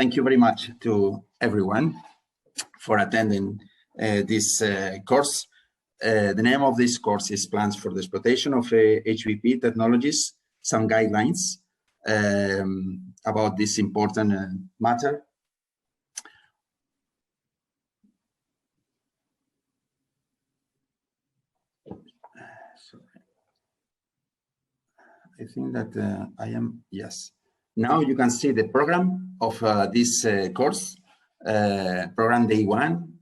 thank you very much to everyone for attending this course. The name of this course is Plans for the Exploitation of HBP Technologies, some guidelines about this important matter. I think that I am, yes. Now you can see the program of this course. Program day 1,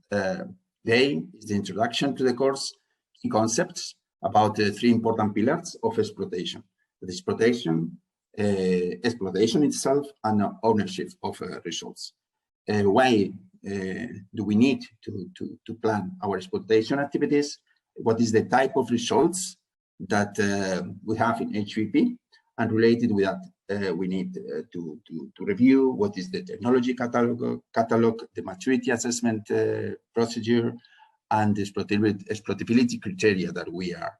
day is the introduction to the course, key concepts about the 3 important pillars of exploitation. The exploitation itself, and ownership of results. Why do we need to plan our exploitation activities? What is the type of results that we have in HBP, and related with that, we need to review what is the technology catalog, the maturity assessment procedure, and the exploitability criteria that we are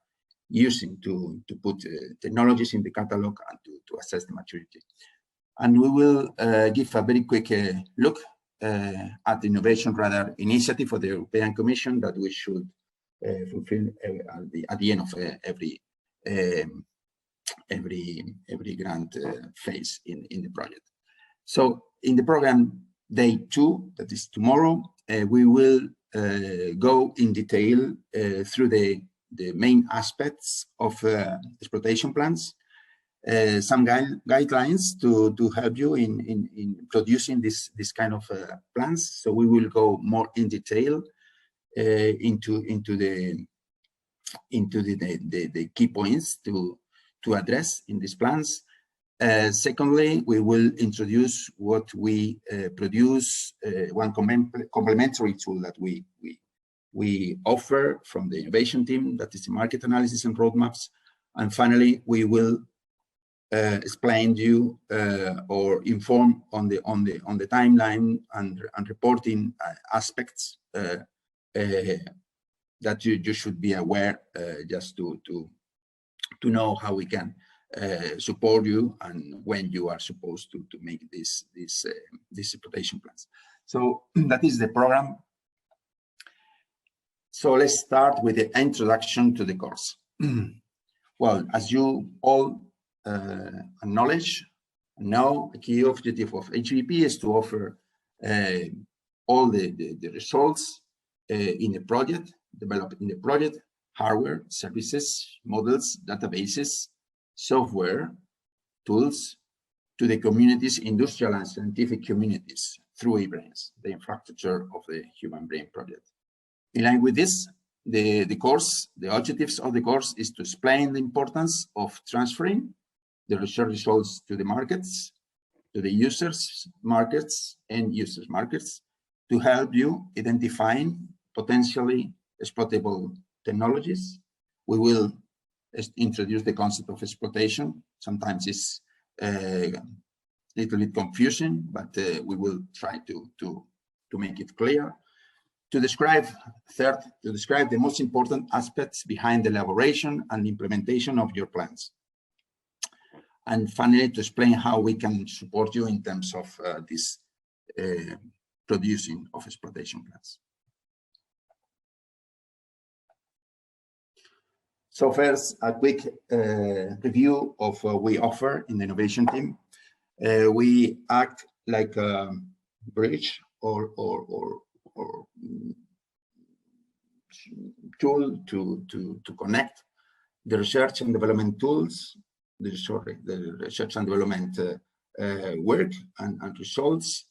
using to put technologies in the catalog and to assess the maturity. And we will give a very quick look at the Innovation Radar initiative for the European Commission that we should fulfill at the end of every grant phase in the project. So in the program day 2, that is tomorrow, we will go in detail through the main aspects of exploitation plans, some guidelines to help you in producing this kind of plans. So we will go more in detail into the key points to address in these plans. Secondly, we will introduce what we produce, one complementary tool that we offer from the innovation team, that is the market analysis and roadmaps. And finally, we will explain to you or inform on the timeline and reporting aspects that you should be aware, just to know how we can support you and when you are supposed to make these exploitation plans. So that is the program. So let's start with the introduction to the course. Well, as you all acknowledge, know, the key objective of HBP is to offer all the results in the project, developed in the project, hardware, services, models, databases, software, tools, to the communities, industrial and scientific communities, through eBrains, the infrastructure of the Human Brain Project. In line with this, the objectives of the course is to explain the importance of transferring the research results to the markets, to the users' markets and users' markets, to help you identifying potentially exploitable technologies. We will introduce the concept of exploitation. Sometimes it's a little bit confusing, but we will try to make it clear. To describe the most important aspects behind the elaboration and implementation of your plans. And finally, to explain how we can support you in terms of this producing of exploitation plans. So first, a quick review of what we offer in the innovation team. We act like a bridge or tool to connect the research and development tools, the research and development work and results,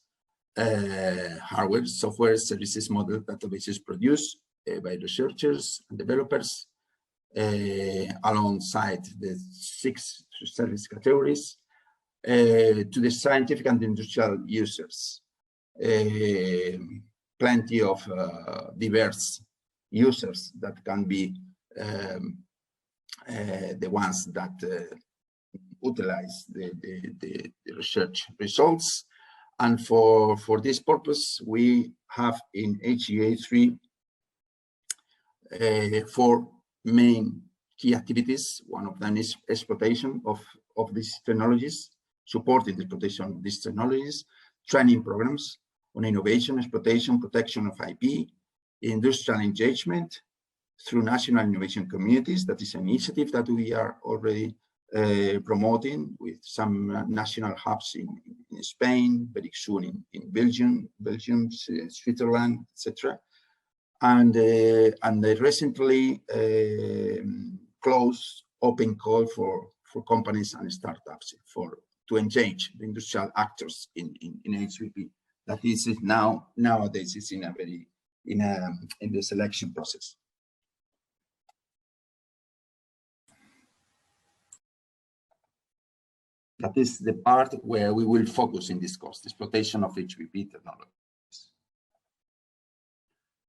hardware, software, services, model, databases produced by researchers and developers, alongside the 6 service categories, to the scientific and industrial users. Plenty of diverse users that can be the ones that utilize the research results. And for this purpose, we have in HGA3 4 main key activities. One of them is exploitation of these technologies, supporting the exploitation of these technologies. training programs on innovation, exploitation, protection of IP, industrial engagement through national innovation communities. That is an initiative that we are already promoting with some national hubs in Spain, very soon in Belgium, Switzerland, etc. And they recently closed open call for companies and startups to engage the industrial actors in HBP. That is nowadays is in a very in the selection process. That is the part where we will focus in this course, exploitation of HBP technologies.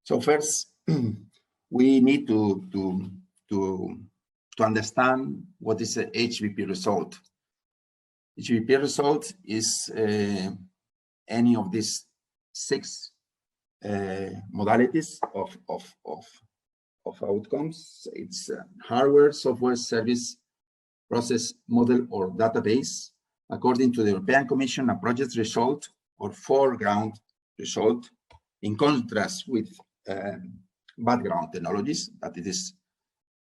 So first, we need to understand what is a HBP result. HBP result is any of these 6 modalities of outcomes. It's hardware, software, service, process, model, or database. According to the European Commission, a project result or foreground result, in contrast with background technologies, that it is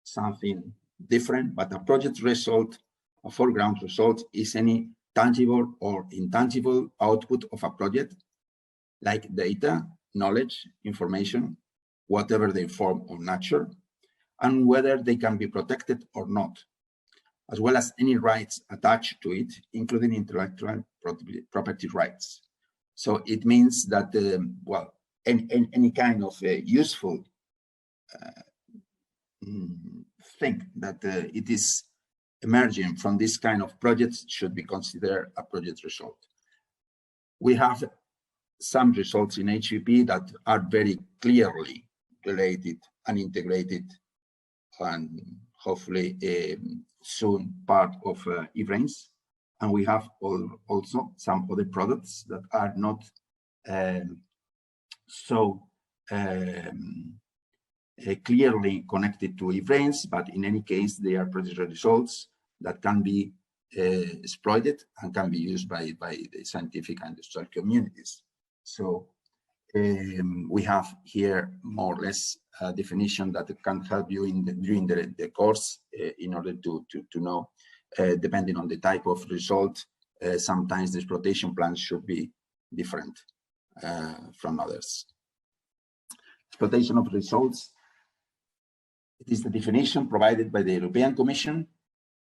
something different, but a project result, a foreground result, is any tangible or intangible output of a project, like data, knowledge, information, whatever their form or nature, and whether they can be protected or not, as well as any rights attached to it, including intellectual property rights. So it means that, well, any kind of useful thing that it is emerging from this kind of projects should be considered a project result. We have some results in HBP that are very clearly related and integrated, and hopefully soon part of e-brains. And we have also some other products that are not so clearly connected to e-brains, but in any case, they are project results that can be exploited and can be used by the scientific and industrial communities. So we have here more or less a definition that can help you during the course in order to know, depending on the type of result, sometimes the exploitation plans should be different from others. Exploitation of results. It is the definition provided by the European Commission.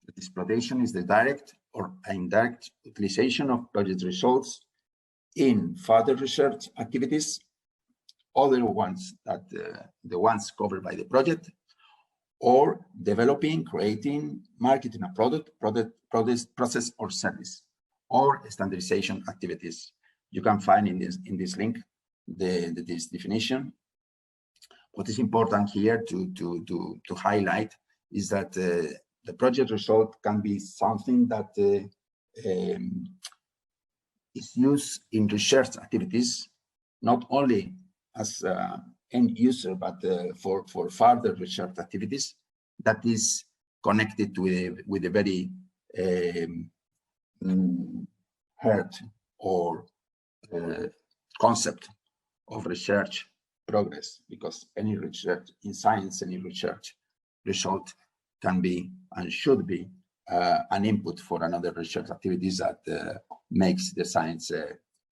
That exploitation is the direct or indirect utilization of project results in further research activities, other ones that the ones covered by the project, or developing, creating, marketing a product, process or service, or standardization activities. You can find in this link this definition. What is important here to highlight is that the project result can be something that is used in research activities, not only as end user, but for further research activities that is connected with a very heart or concept of research progress, because any research in science, any research result can be and should be an input for another research activities that makes the science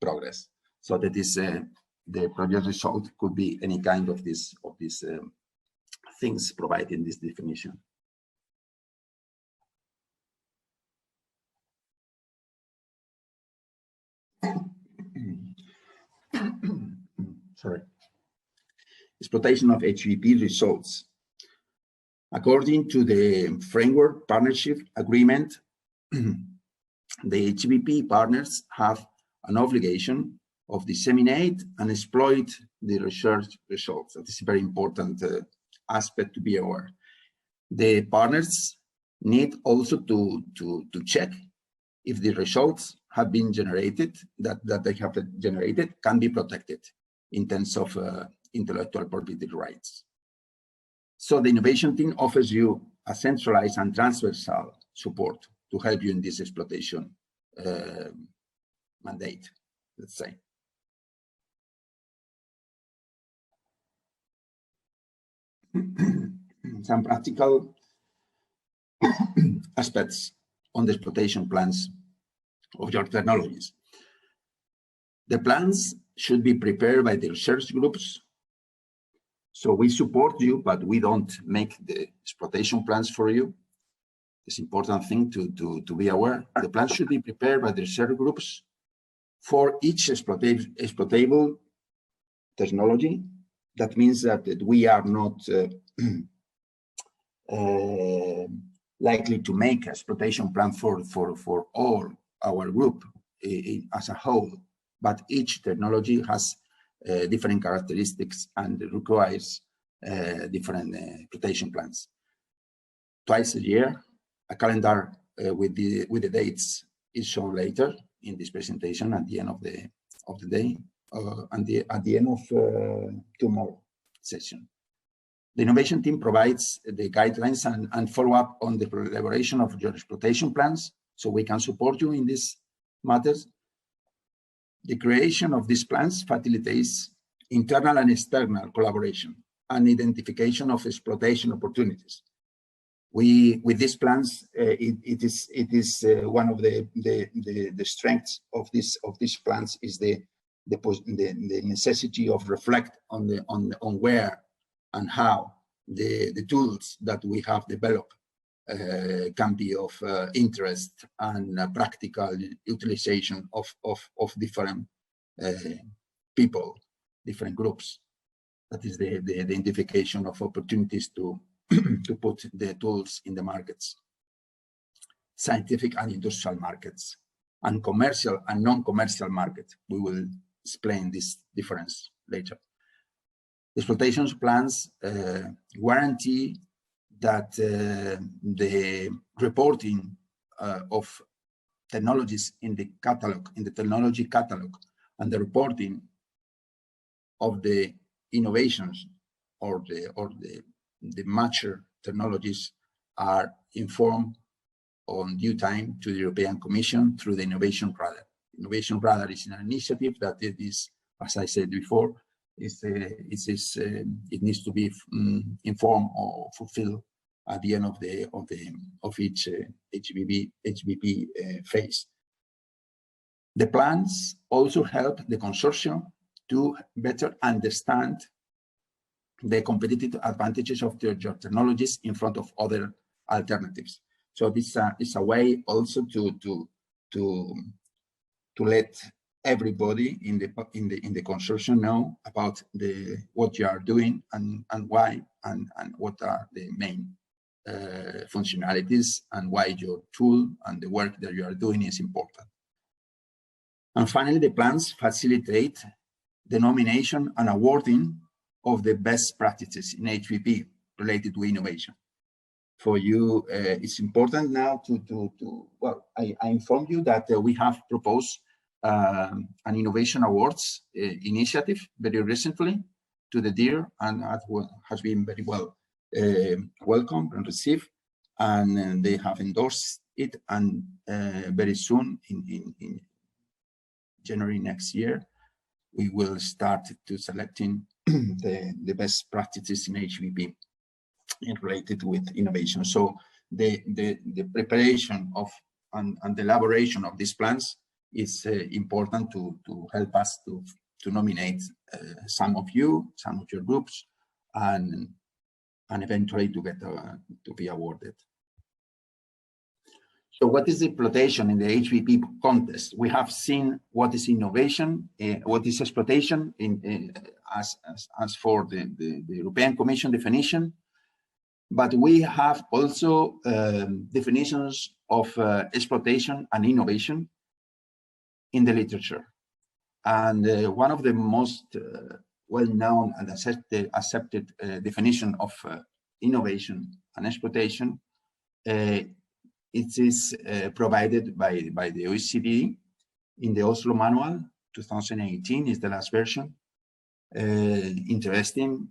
progress. So that is the project result could be any kind of these things provided in this definition. Sorry. Exploitation of HBP results. According to the framework partnership agreement, the HBP partners have an obligation of disseminate and exploit the research results. That is a very important aspect to be aware. The partners need also to check if the results have been generated, that they have generated, can be protected in terms of intellectual property rights. So the innovation team offers you a centralized and transversal support to help you in this exploitation mandate. let's say. Some practical aspects on the exploitation plans of your technologies. The plans should be prepared by the research groups. So we support you, but we don't make the exploitation plans for you. It's an important thing to be aware. The plans should be prepared by the research groups for each exploitable technology. That means that we are not likely to make an exploitation plan for all our group as a whole, but each technology has different characteristics and requires different exploitation plans. Twice a year, a calendar with the dates is shown later in this presentation at the end of the day, and at the end of tomorrow session. The innovation team provides the guidelines and follow up on the elaboration of your exploitation plans, so we can support you in these matters. The creation of these plans facilitates internal and external collaboration and identification of exploitation opportunities. With these plans, it is one of the strengths of these plans is the necessity of reflect on where and how the tools that we have developed can be of interest and practical utilization of different people, different groups. That is the identification of opportunities to put the tools in the markets, scientific and industrial markets, and commercial and non-commercial markets. We will explain this difference later. Exploitation plans guarantee that the reporting of technologies in the catalog, in the technology catalog, and the reporting of the innovations or the mature technologies are informed on due time to the European Commission through the Innovation Radar. Innovation Radar is an initiative that it is, as I said before, it needs to be informed or fulfilled at the end of each HBP phase. The plans also help the consortium to better understand the competitive advantages of your technologies in front of other alternatives. So this is a way also to let everybody in the consortium know about what you are doing and why and what are the main functionalities and why your tool and the work that you are doing is important. And finally, the plans facilitate the nomination and awarding of the best practices in HBP related to innovation. For you, it's important now well, I informed you that we have proposed an innovation awards initiative very recently to the DIR, and that has been very well welcomed and received, and they have endorsed it, and very soon in January next year, we will start to selecting the best practices in HBP related with innovation. So the preparation of and the elaboration of these plans is important to help us to nominate some of you, some of your groups, and eventually to get to be awarded. So what is exploitation in the HBP context? We have seen what is innovation, what is exploitation as for the European Commission definition, but we have also definitions of exploitation and innovation in the literature. And one of the most well-known and accepted definition of innovation and exploitation, it is provided by the OECD in the Oslo Manual, 2018 is the last version. Interesting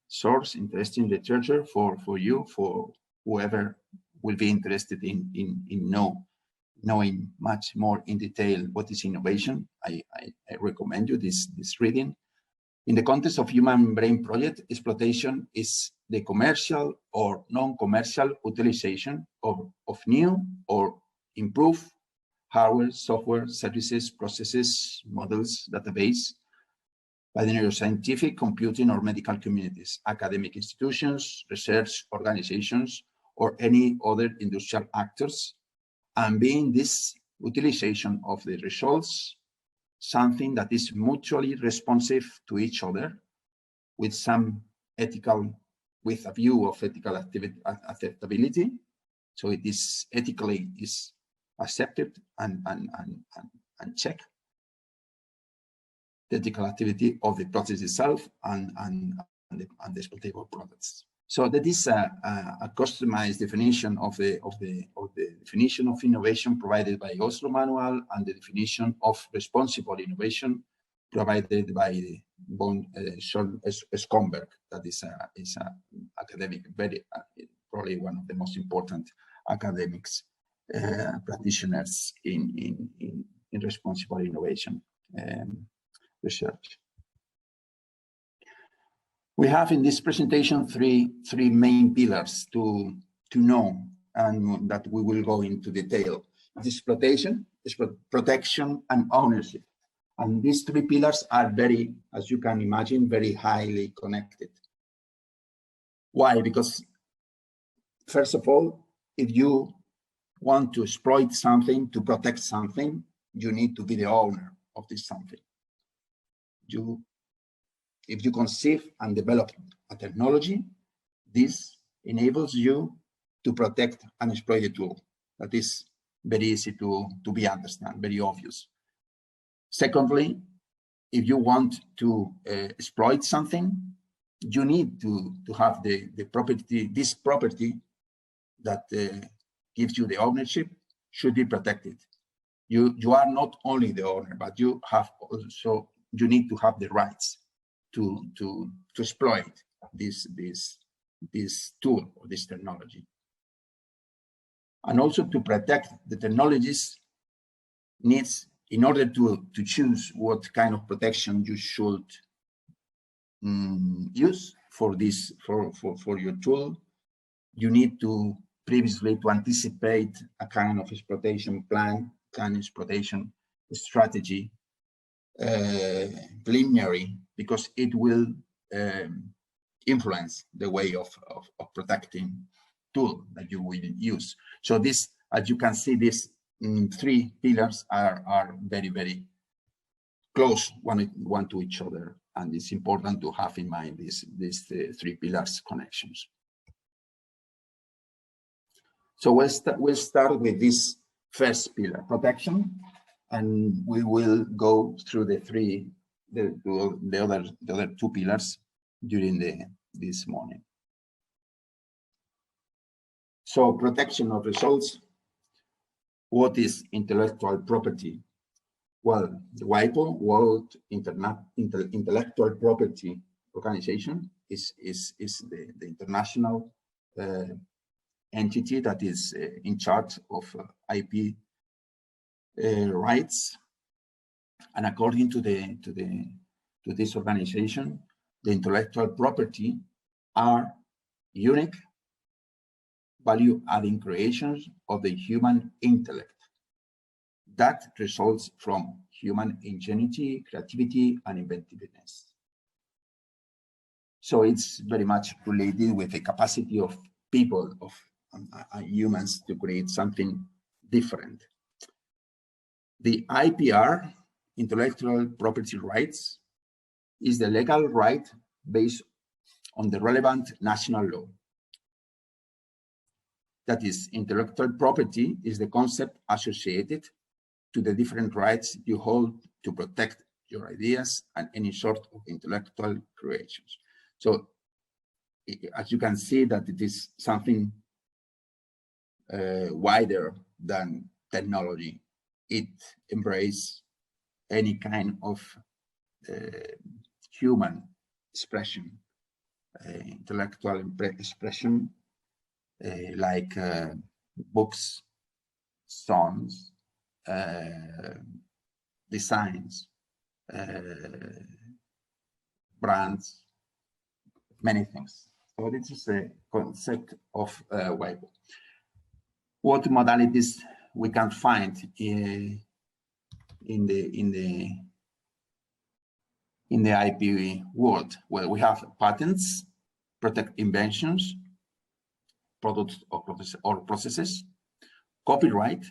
source, interesting literature for you, for whoever will be interested in know knowing much more in detail what is innovation, I recommend you this reading. In the context of human brain project, exploitation is the commercial or non-commercial utilization of new or improved hardware, software, services, processes, models, database by the neuroscientific, computing, or medical communities, academic institutions, research organizations, or any other industrial actors, and being this utilization of the results something that is mutually responsive to each other with some ethical, with a view of ethical acceptability. So it is ethically is accepted and check the ethical activity of the process itself and the exploitable products. So that is a customized definition of the definition of innovation provided by Oslo Manual and the definition of responsible innovation provided by von Schomburg. That is a academic, very probably one of the most important academics practitioners in responsible innovation research. We have in this presentation three main pillars to know, and that we will go into detail. Exploitation, protection, and ownership. And these three pillars are very, as you can imagine, very highly connected. Why? Because first of all, if you want to exploit something, to protect something, you need to be the owner of this something. If you conceive and develop a technology, this enables you to protect and exploit a tool. That is very easy to be understood, very obvious. Secondly, if you want to exploit something, you need to have the property, this property that gives you the ownership should be protected. You are not only the owner, but you have also, you need to have the rights to exploit this tool or this technology. And also to protect the technologies needs, in order to choose what kind of protection you should use for this, for your tool, you need to previously to anticipate a kind of exploitation plan, kind of exploitation strategy, preliminary, because it will influence the way of protecting tool that you will use. So this, as you can see, these three pillars are very, very close one to each other, and it's important to have in mind these three pillars connections. So we'll start with this first pillar, protection, and we will go through the other two pillars during this morning. So protection of results. What is intellectual property? Well, the WIPO, World Intellectual Property Organization, is the international entity that is in charge of IP rights. And according to this organization, the intellectual property are unique, value-adding creations of the human intellect that results from human ingenuity, creativity, and inventiveness. So it's very much related with the capacity of people, of humans, to create something different. The IPR, intellectual property rights, is the legal right based on the relevant national law. That is, intellectual property is the concept associated to the different rights you hold to protect your ideas and any sort of intellectual creations. So, as you can see, that it is something wider than technology. It embraces any kind of human expression, intellectual expression, like books, songs, designs, brands, many things. So this is a concept of whiteboard. What modalities we can find in the IP world? Well, we have patents, protect inventions, products or processes. Copyright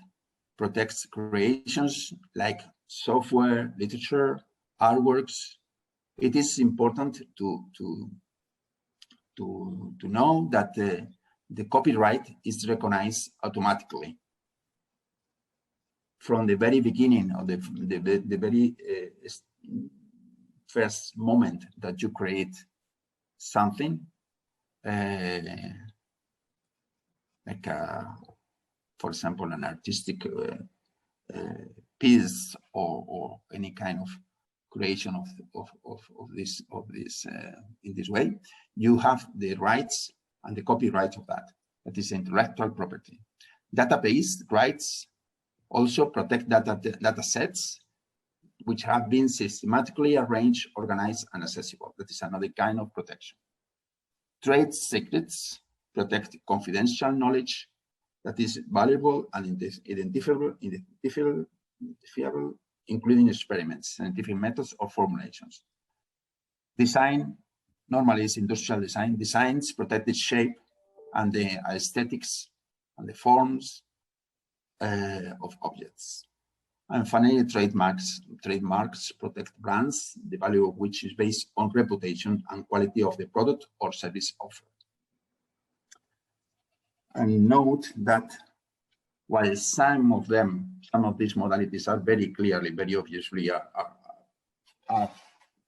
protects creations like software, literature, artworks. It is important to know that the copyright is recognized automatically from the very beginning of the very first moment that you create something, like for example an artistic piece or any kind of creation of this in this way, you have the rights and the copyright of that. That is intellectual property. Database rights also protect data sets which have been systematically arranged, organized, and accessible. That is another kind of protection. Trade secrets protect confidential knowledge that is valuable and identifiable, including experiments, scientific methods, or formulations. Design, normally is industrial design. Designs protect the shape and the aesthetics and the forms of objects. And finally, trademarks protect brands, the value of which is based on reputation and quality of the product or service offered. And note that while some of these modalities are very clearly, very obviously are part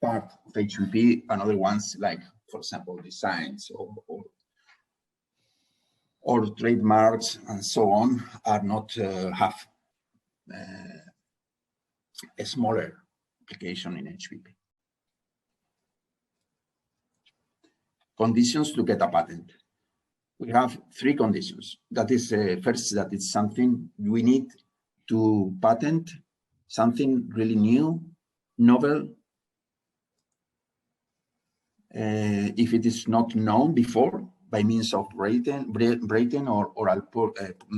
of HBP, and other ones, like, for example, designs or trademarks and so on, are not have a smaller application in HBP. Conditions to get a patent. We have three conditions. That is, first, that it's something we need to patent, something really new, novel. If it is not known before, by means of written or oral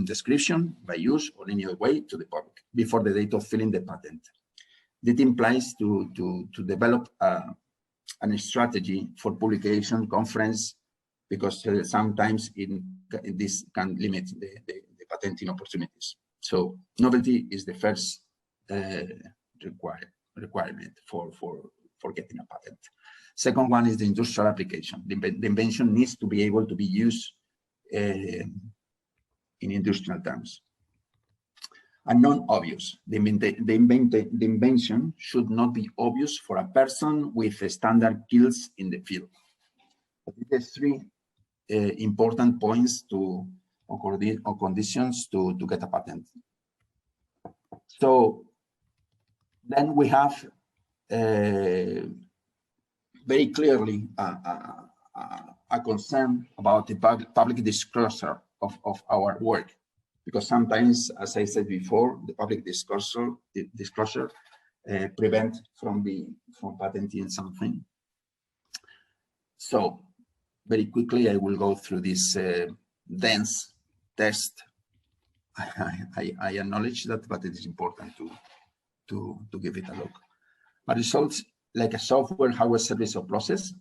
description, by use or any other way to the public before the date of filing the patent. That implies to develop a strategy for publication, conference, because sometimes this can limit the patenting opportunities. So novelty is the first requirement for getting a patent. Second one is the industrial application. The invention needs to be able to be used in industrial terms. And non-obvious. The invention should not be obvious for a person with standard skills in the field. But there's three important points or conditions to get a patent. So then we have very clearly a concern about the public disclosure of our work, because sometimes, as I said before, the public disclosure prevent from patenting something. So very quickly, I will go through this dense test. I acknowledge that, but it is important to give it a look. But results like a software, hardware, service, or process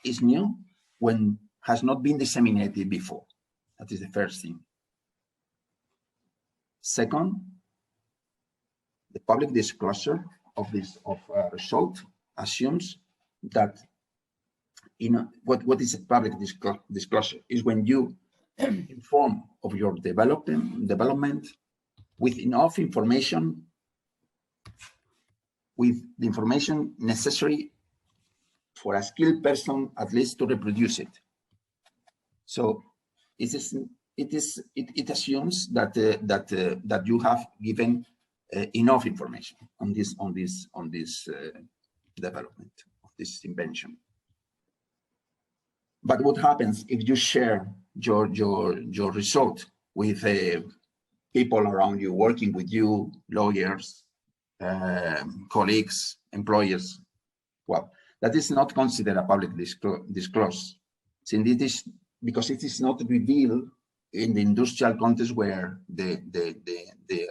is new when has not been disseminated before. That is the first thing. Second, the public disclosure of result assumes that what is a public disclosure is when you inform of your development with enough information, with the information necessary for a skilled person at least to reproduce it. So it assumes that you have given enough information on this development of this invention. But what happens if you share your result with people around you, working with you, lawyers, colleagues, employers. Well, that is not considered a public disclosure, since it is because it is not revealed in the industrial context where the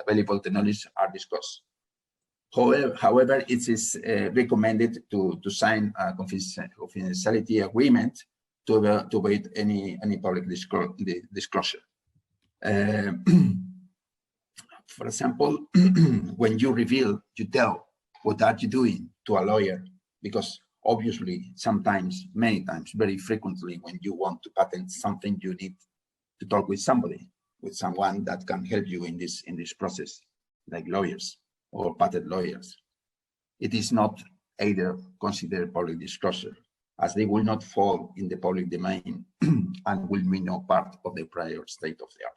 available technologies are discussed. However, it is recommended to sign a confidentiality agreement to avoid any public disclosure. For example, when you reveal, you tell what are you doing to a lawyer, because obviously sometimes, many times, very frequently, when you want to patent something, you need to talk with somebody, with someone that can help you in this process, like lawyers or patent lawyers. It is not either considered public disclosure, as they will not fall in the public domain and will be no part of the prior state of the art.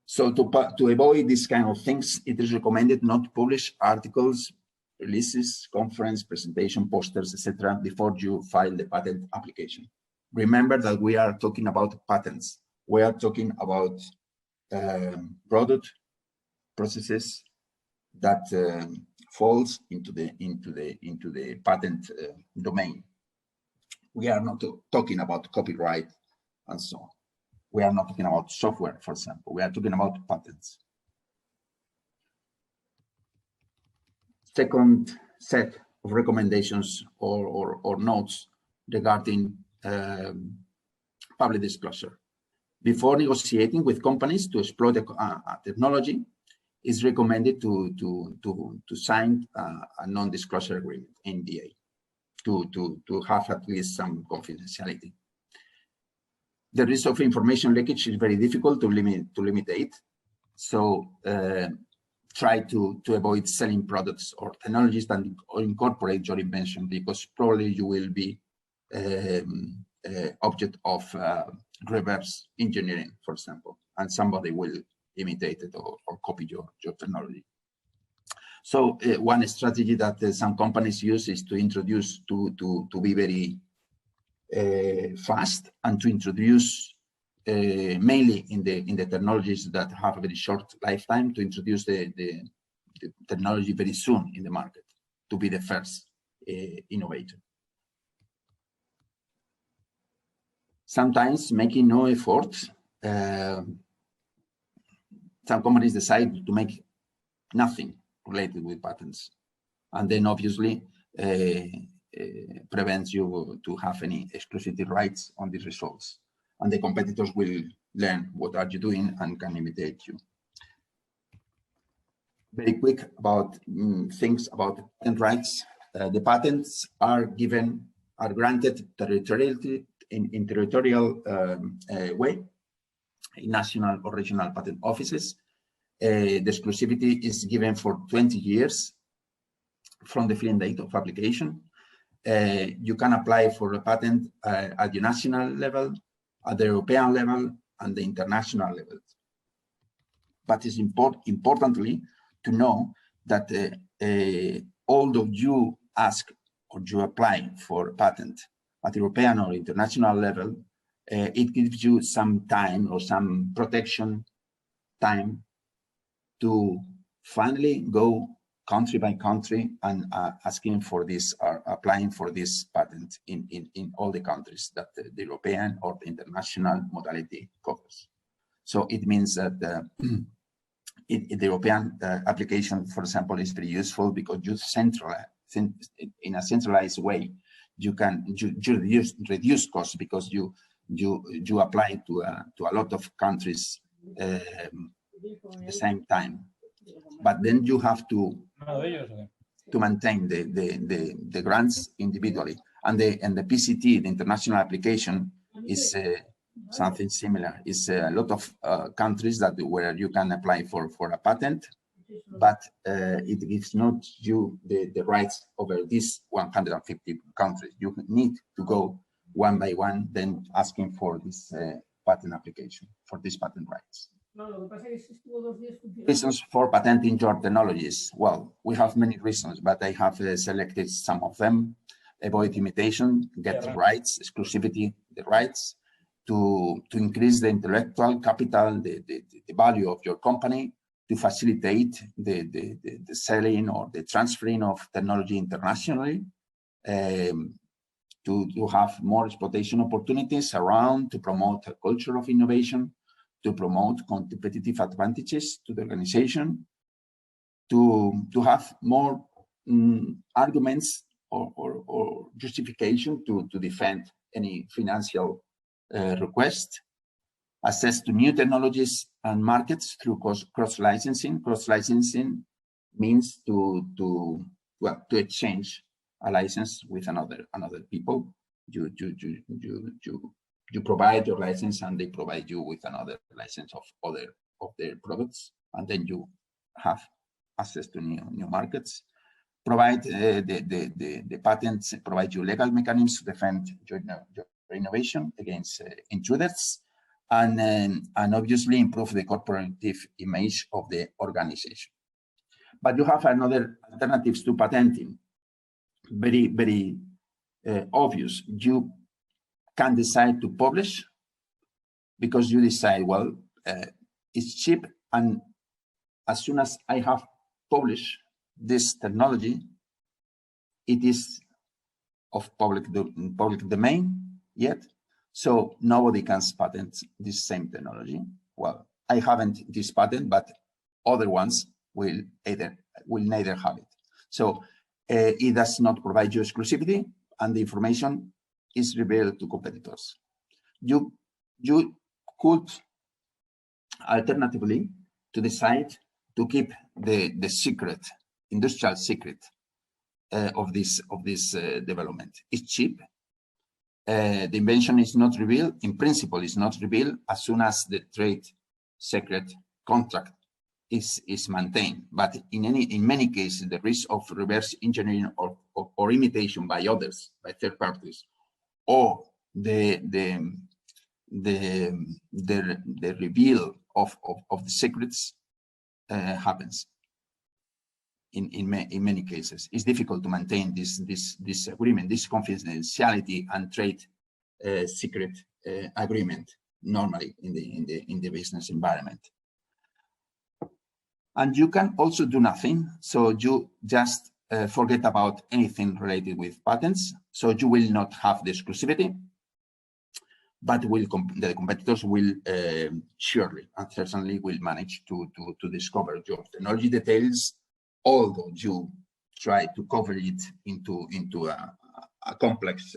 So to avoid these kind of things, it is recommended not to publish articles, releases, conference, presentation, posters, etc. before you file the patent application. Remember that we are talking about patents. We are talking about product processes that falls into the patent domain. We are not talking about copyright and so on. We are not talking about software, for example. We are talking about patents. Second set of recommendations or notes regarding public disclosure. Before negotiating with companies to exploit a technology, it's recommended to sign a non-disclosure agreement, NDA, to have at least some confidentiality. The risk of information leakage is very difficult to limit. So try to avoid selling products or technologies that incorporate your invention, because probably you will be object of reverse engineering, for example, and somebody will imitate it or copy your technology. So one strategy that some companies use is to introduce to be very fast and to introduce mainly in the technologies that have a very short lifetime, to introduce the technology very soon in the market, to be the first innovator. Sometimes making no effort, some companies decide to make nothing related with patents, and then obviously prevents you to have any exclusivity rights on these results, and the competitors will learn what are you doing and can imitate you. Very quick about things about patent rights. The patents are granted territorially in territorial way in national or regional patent offices. The exclusivity is given for 20 years from the filing date of application. You can apply for a patent at the national level, at the European level, and the international level. But it's importantly to know that although you ask or you apply for a patent at European or international level, it gives you some time or some protection time to finally go country by country and asking for this or applying for this patent in all the countries that the European or the international modality covers. So it means that the European application, for example, is very useful because you centralize in a centralized way. You can reduce costs because you apply to a lot of countries at the same time. But then you have to maintain the grants individually, and the PCT, the international application, is something similar. It's a lot of countries where you can apply for a patent, but it gives not you the rights over these 150 countries. You need to go one by one, then asking for this patent application, for these patent rights. Reasons for patenting your technologies. Well, we have many reasons, but I have selected some of them. Avoid imitation, get the rights, exclusivity, the rights, to increase the intellectual capital, the value of your company, to facilitate the selling or the transferring of technology internationally, to have more exploitation opportunities around, to promote a culture of innovation, to promote competitive advantages to the organization, to have more arguments or justification to defend any financial request, access to new technologies and markets through cross-licensing. Cross-licensing means to exchange a license with another people. You provide your license and they provide you with another license of their products, and then you have access to new markets. Provide the patents provide you legal mechanisms to defend your innovation against intruders, and obviously improve the corporative image of the organization. But you have another alternatives to patenting. Very obvious. You can decide to publish because you decide, well, it's cheap, and as soon as I have published this technology, it is of public domain yet, so nobody can patent this same technology. Well, I haven't this patent, but other ones will neither have it. So it does not provide you exclusivity, and the information is revealed to competitors. You could alternatively to decide to keep the secret, industrial secret of this development. It's cheap. The invention is not revealed. In principle, is not revealed as soon as the trade secret contract is maintained. But in many cases, the risk of reverse engineering or imitation by others, by third parties, or the reveal of the secrets happens. In many cases, it's difficult to maintain this agreement, this confidentiality and trade secret agreement normally in the business environment. And you can also do nothing. So you just forget about anything related with patents. So you will not have the exclusivity, but the competitors will surely and certainly will manage to discover your technology details, although you try to cover it into a complex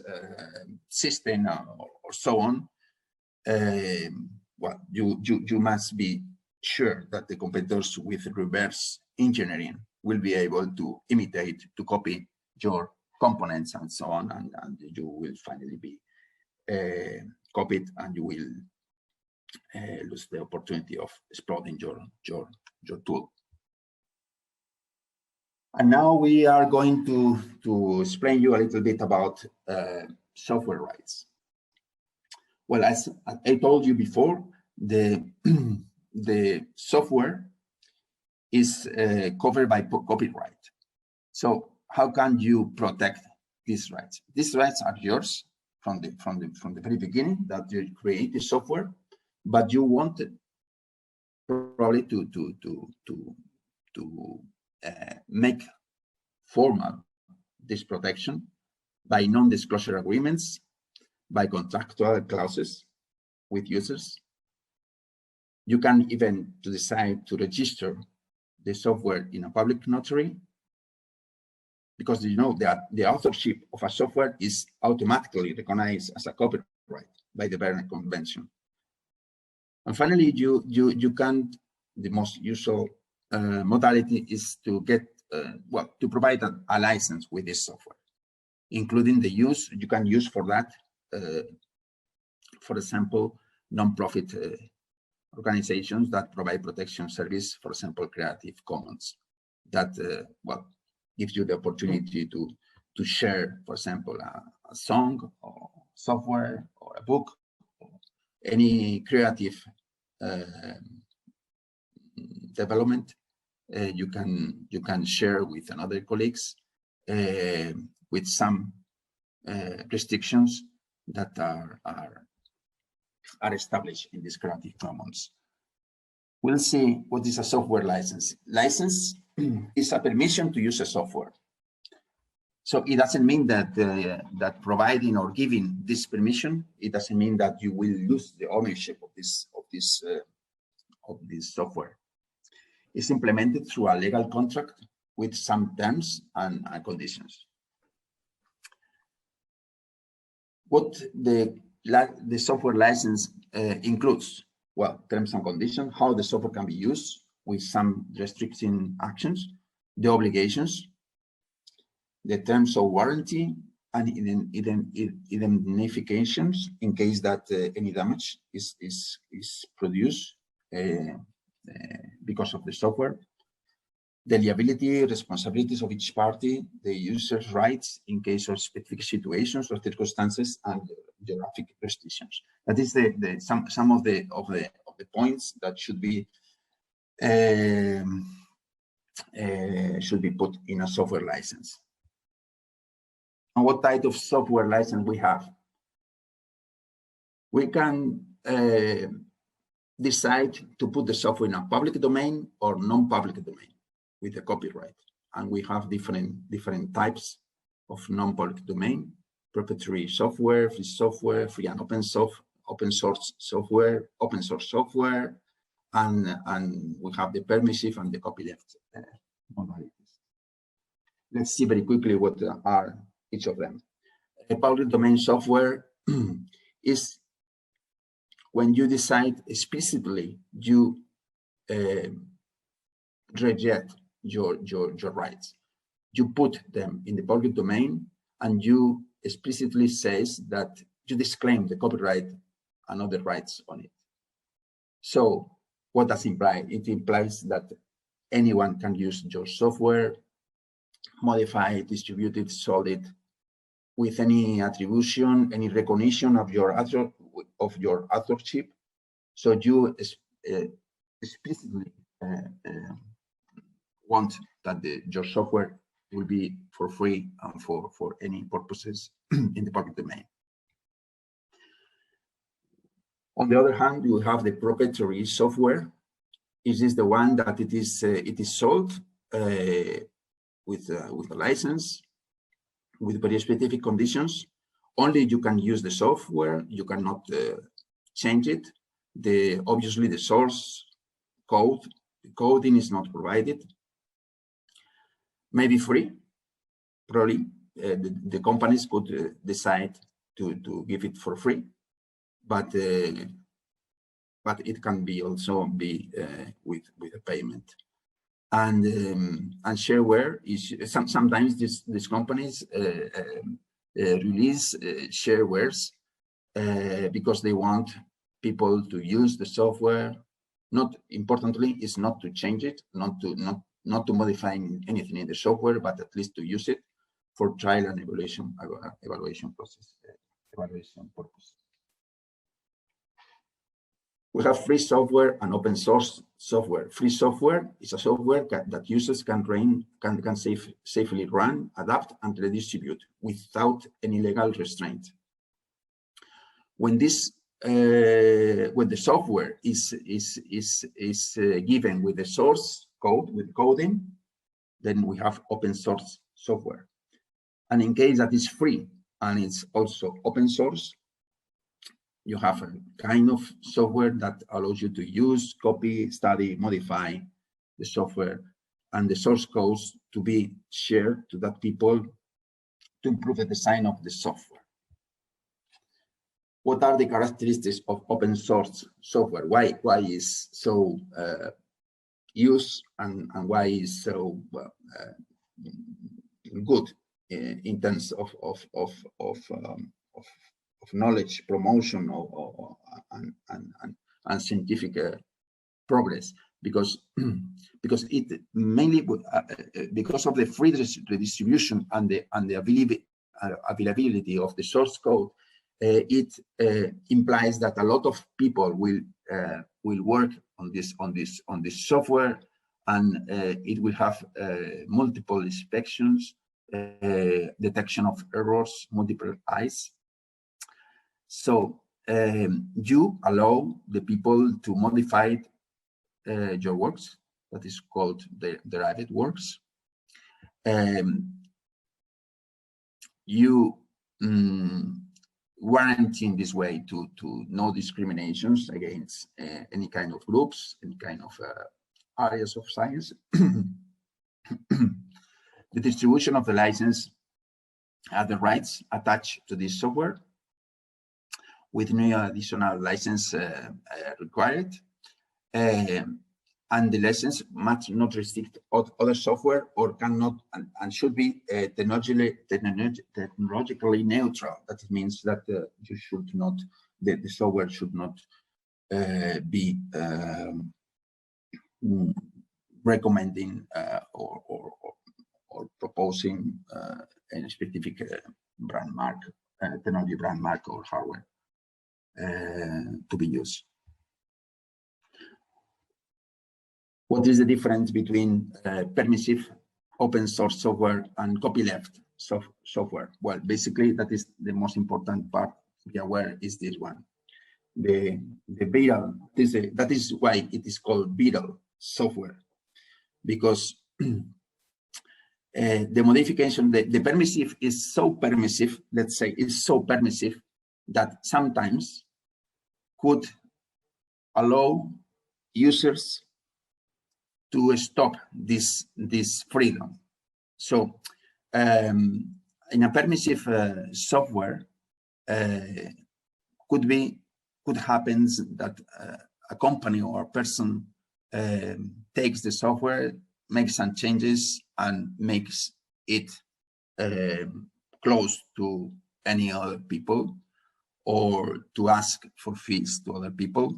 system or so on. Well, you must be sure that the competitors with reverse engineering will be able to imitate, to copy your components and so on, and you will finally be copied, and you will lose the opportunity of exploiting your tool. And now we are going to explain you a little bit about software rights. Well, as I told you before, the software is covered by copyright. So how can you protect these rights? These rights are yours from the very beginning, that you create the software, but you wanted probably to make formal this protection by non-disclosure agreements, by contractual clauses with users. You can even decide to register the software in a public notary, because you know that the authorship of a software is automatically recognized as a copyright by the Berne Convention. And finally, you can, the most usual modality is to get, well, to provide a license with this software, including the use. You can use for that, for example, non-profit organizations that provide protection service, for example, Creative Commons, that, well, gives you the opportunity to share, for example, a song or software or a book, or any creative development. You can share with another colleagues with some restrictions that are are established in this Creative Commons. We'll see what is a software license. License is a permission to use a software. So it doesn't mean that that providing or giving this permission, it doesn't mean that you will lose the ownership of this software. It's implemented through a legal contract with some terms and conditions. What the software license includes? Well, terms and conditions, how the software can be used with some restricting actions, the obligations, the terms of warranty, and indemnifications in case that any damage is produced because of the software, the liability, responsibilities of each party, the user's rights in case of specific situations or circumstances, and geographic restrictions. That is some of the points that should be put in a software license. And what type of software license we have? We can decide to put the software in a public domain or non-public domain with the copyright. And we have different types of non-public domain: proprietary software, free and open source software, and we have the permissive and the copyleft modalities. Let's see very quickly what are each of them. A public domain software is when you decide explicitly you reject your rights. You put them in the public domain and you explicitly says that you disclaim the copyright and other rights on it. So what does it imply? It implies that anyone can use your software, modify it, distribute it, sold it with any attribution, any recognition of your authorship. So you explicitly want that your software will be for free and for any purposes in the public domain. On the other hand, you have the proprietary software. It is the one that it is sold with a license, with very specific conditions. Only you can use the software. You cannot change it. Obviously the source code, the coding is not provided. Maybe free, probably. The companies could decide to give it for free, but it can be also be with a payment. And shareware is sometimes these companies release sharewares because they want people to use the software. Not importantly, is not to change it, not to modify anything in the software, but at least to use it for trial and evaluation process, evaluation purpose. We have free software and open source software. Free software is a software that users can safely run, adapt, and redistribute without any legal restraint. When the software is given with the source code, with coding, then we have open source software. And in case that is free and it's also open source, you have a kind of software that allows you to use, copy, study, modify the software, and the source codes to be shared to that people to improve the design of the software. What are the characteristics of open source software? Why is so used and why is so good in terms of knowledge promotion and scientific progress? Because it mainly because of the free redistribution and the availability of the source code, it implies that a lot of people will work on this software, and it will have multiple inspections, detection of errors, multiple eyes. So you allow the people to modify your works. That is called the derived works. You warrant in this way to no discriminations against any kind of groups, any kind of areas of science. The distribution of the license are the rights attached to this software, with no additional license required. And the license must not restrict other software, or cannot and should be technologically neutral. That means that you should not, the software should not be recommending or proposing a specific brand mark, technology brand mark or hardware to be used. What is the difference between permissive open source software and copyleft software? Well, basically, that is the most important part to be aware, is this one. The viral, that is why it is called viral software, because the modification, the permissive is so permissive, let's say, is so permissive that sometimes could allow users to stop this freedom. So in a permissive software, could happen that a company or a person takes the software, makes some changes, and makes it close to any other people, or to ask for fees to other people.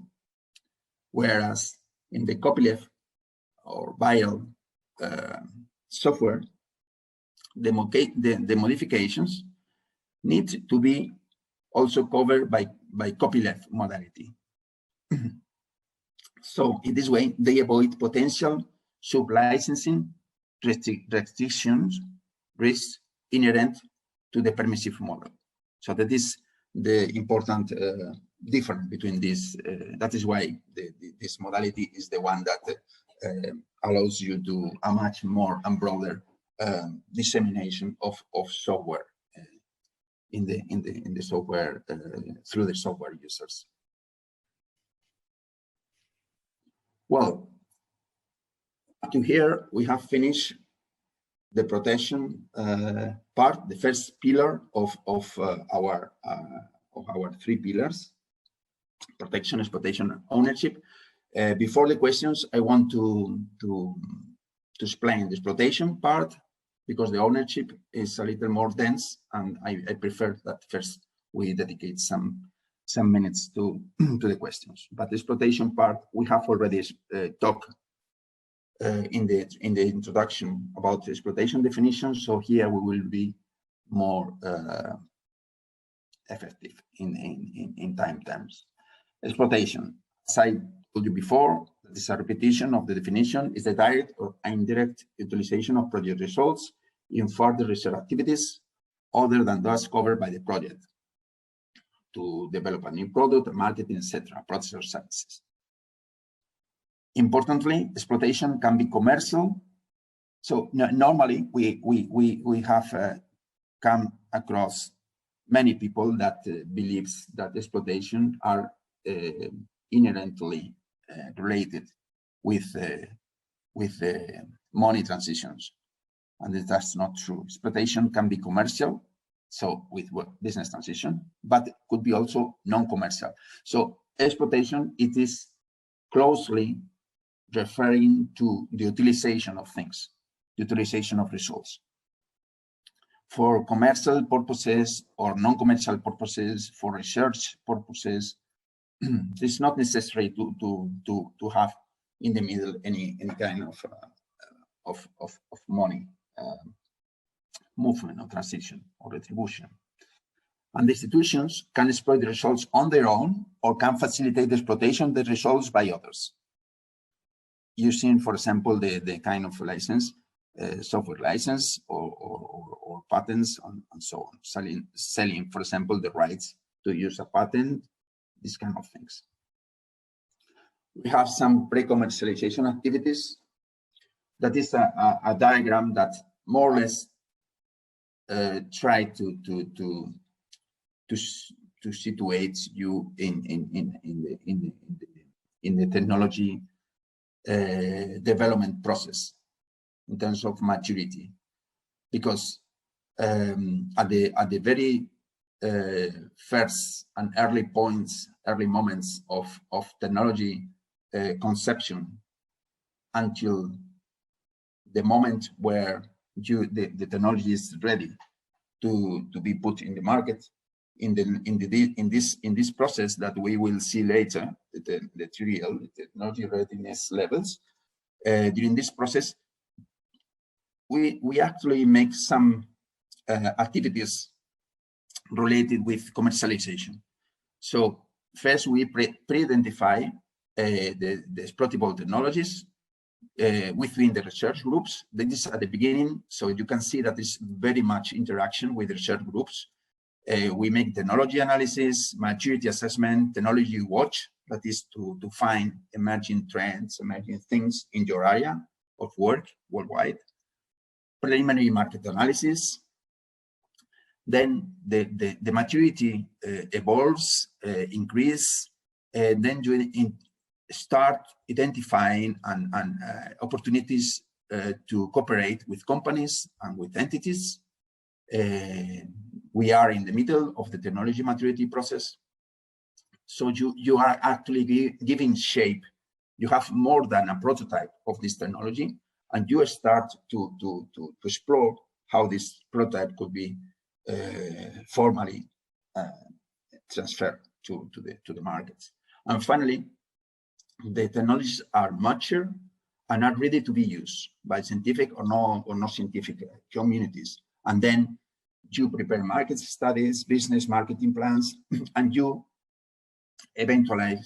Whereas in the copyleft or viral software, the modifications need to be also covered by copyleft modality. So in this way, they avoid potential sub-licensing restrictions, risks inherent to the permissive model. So that is the important difference between this. That is why this modality is the one that allows you to a much more and broader dissemination of software in the software through the software users. Well, up to here we have finished the protection part, the first pillar of our 3 pillars: protection, exploitation, and ownership. Before the questions, I want to explain the exploitation part, because the ownership is a little more dense, and I prefer that first we dedicate some minutes to the questions. But the exploitation part, we have already talked in the introduction about the exploitation definition, so here we will be more effective in time terms. Exploitation, as I told you before, that is a repetition of the definition, is the direct or indirect utilization of project results in further research activities other than those covered by the project to develop a new product, marketing, etc., products or services. Importantly, exploitation can be commercial. So normally we have come across many people that believes that exploitation are inherently related with money transitions, and that's not true. Exploitation can be commercial, so with business transition, but it could be also non-commercial. So exploitation, it is closely referring to the utilization of things, the utilization of results. For commercial purposes or non-commercial purposes, for research purposes, it's not necessary to have in the middle any kind of money movement or transition or retribution. And the institutions can exploit the results on their own, or can facilitate the exploitation of the results by others, using, for example, the kind of license, software license or patents and so on. Selling, for example, the rights to use a patent these kind of things. We have some pre-commercialization activities. That is a diagram that more or less try to situate you in the technology development process in terms of maturity, because at the very first and early moments of technology conception until the moment where the technology is ready to be put in the market, in this process that we will see later, the technology readiness levels. During this process, we actually make some activities related with commercialization. So first we pre-identify the exploitable technologies within the research groups. That is at the beginning, so you can see that there's very much interaction with research groups. We make technology analysis, maturity assessment, technology watch, that is to find emerging trends, emerging things in your area of work worldwide. Preliminary market analysis. Then the maturity evolves, increase, then you start identifying opportunities to cooperate with companies and with entities. We are in the middle of the technology maturity process. So you are actually giving shape. You have more than a prototype of this technology, and you start to explore how this prototype could be formally transferred to the markets. And finally, the technologies are mature and are ready to be used by scientific or no scientific communities. And then you prepare market studies, business marketing plans, and you eventually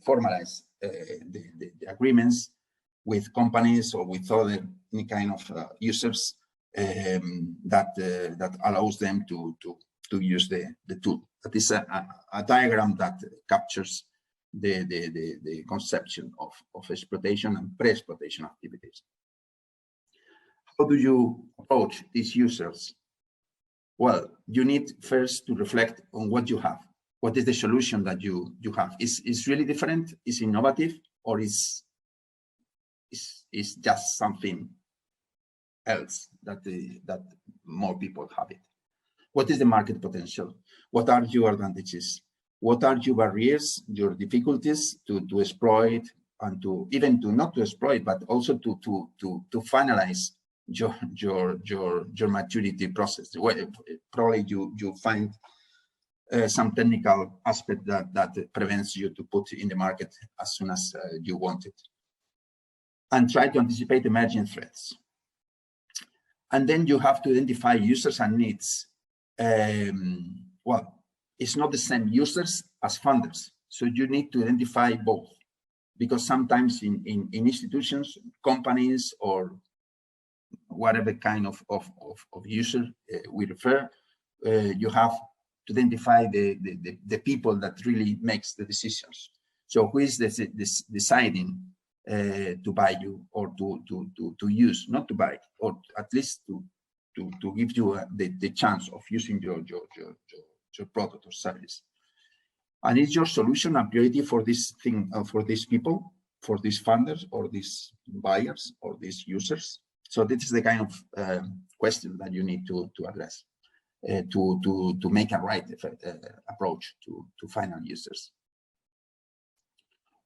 formalize the agreements with companies or with other any kind of users that allows them to use the tool. That is a diagram that captures the conception of exploitation and pre-exploitation activities. How do you approach these users? Well, you need first to reflect on what you have. What is the solution that you have? Is really different? Is innovative? Or is just something else that more people have it? What is the market potential? What are your advantages? What are your barriers, your difficulties to exploit, and to even to not to exploit, but also to finalize your maturity process? Well, probably you find some technical aspect that prevents you to put in the market as soon as you want it. And try to anticipate emerging threats. And then you have to identify users and needs. Well, it's not the same users as funders. So you need to identify both, because sometimes in institutions, companies, or whatever kind of user we refer, you have to identify the people that really makes the decisions. So who is deciding to buy you, or to use, not to buy, or at least to give you the chance of using your product or service? And is your solution a priority for this thing, for these people, for these funders, or these buyers, or these users? So this is the kind of question that you need to address to make a right approach to final users.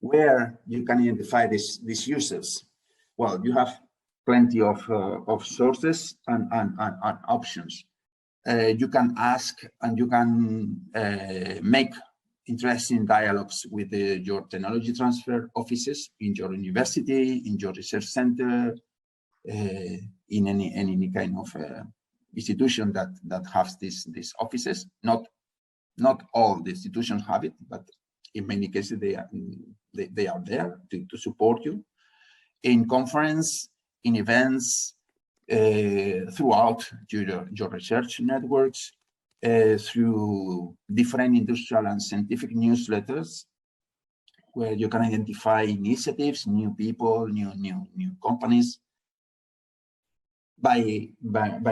Where you can identify these users? Well, you have plenty of sources and options. You can ask, and you can make interesting dialogues with your technology transfer offices in your university, in your research center, in any kind of institution that has these offices. Not all the institutions have it, but in many cases they are there to support you in conference, in events, throughout your research networks. through different industrial and scientific newsletters, where you can identify initiatives, new people, new companies. By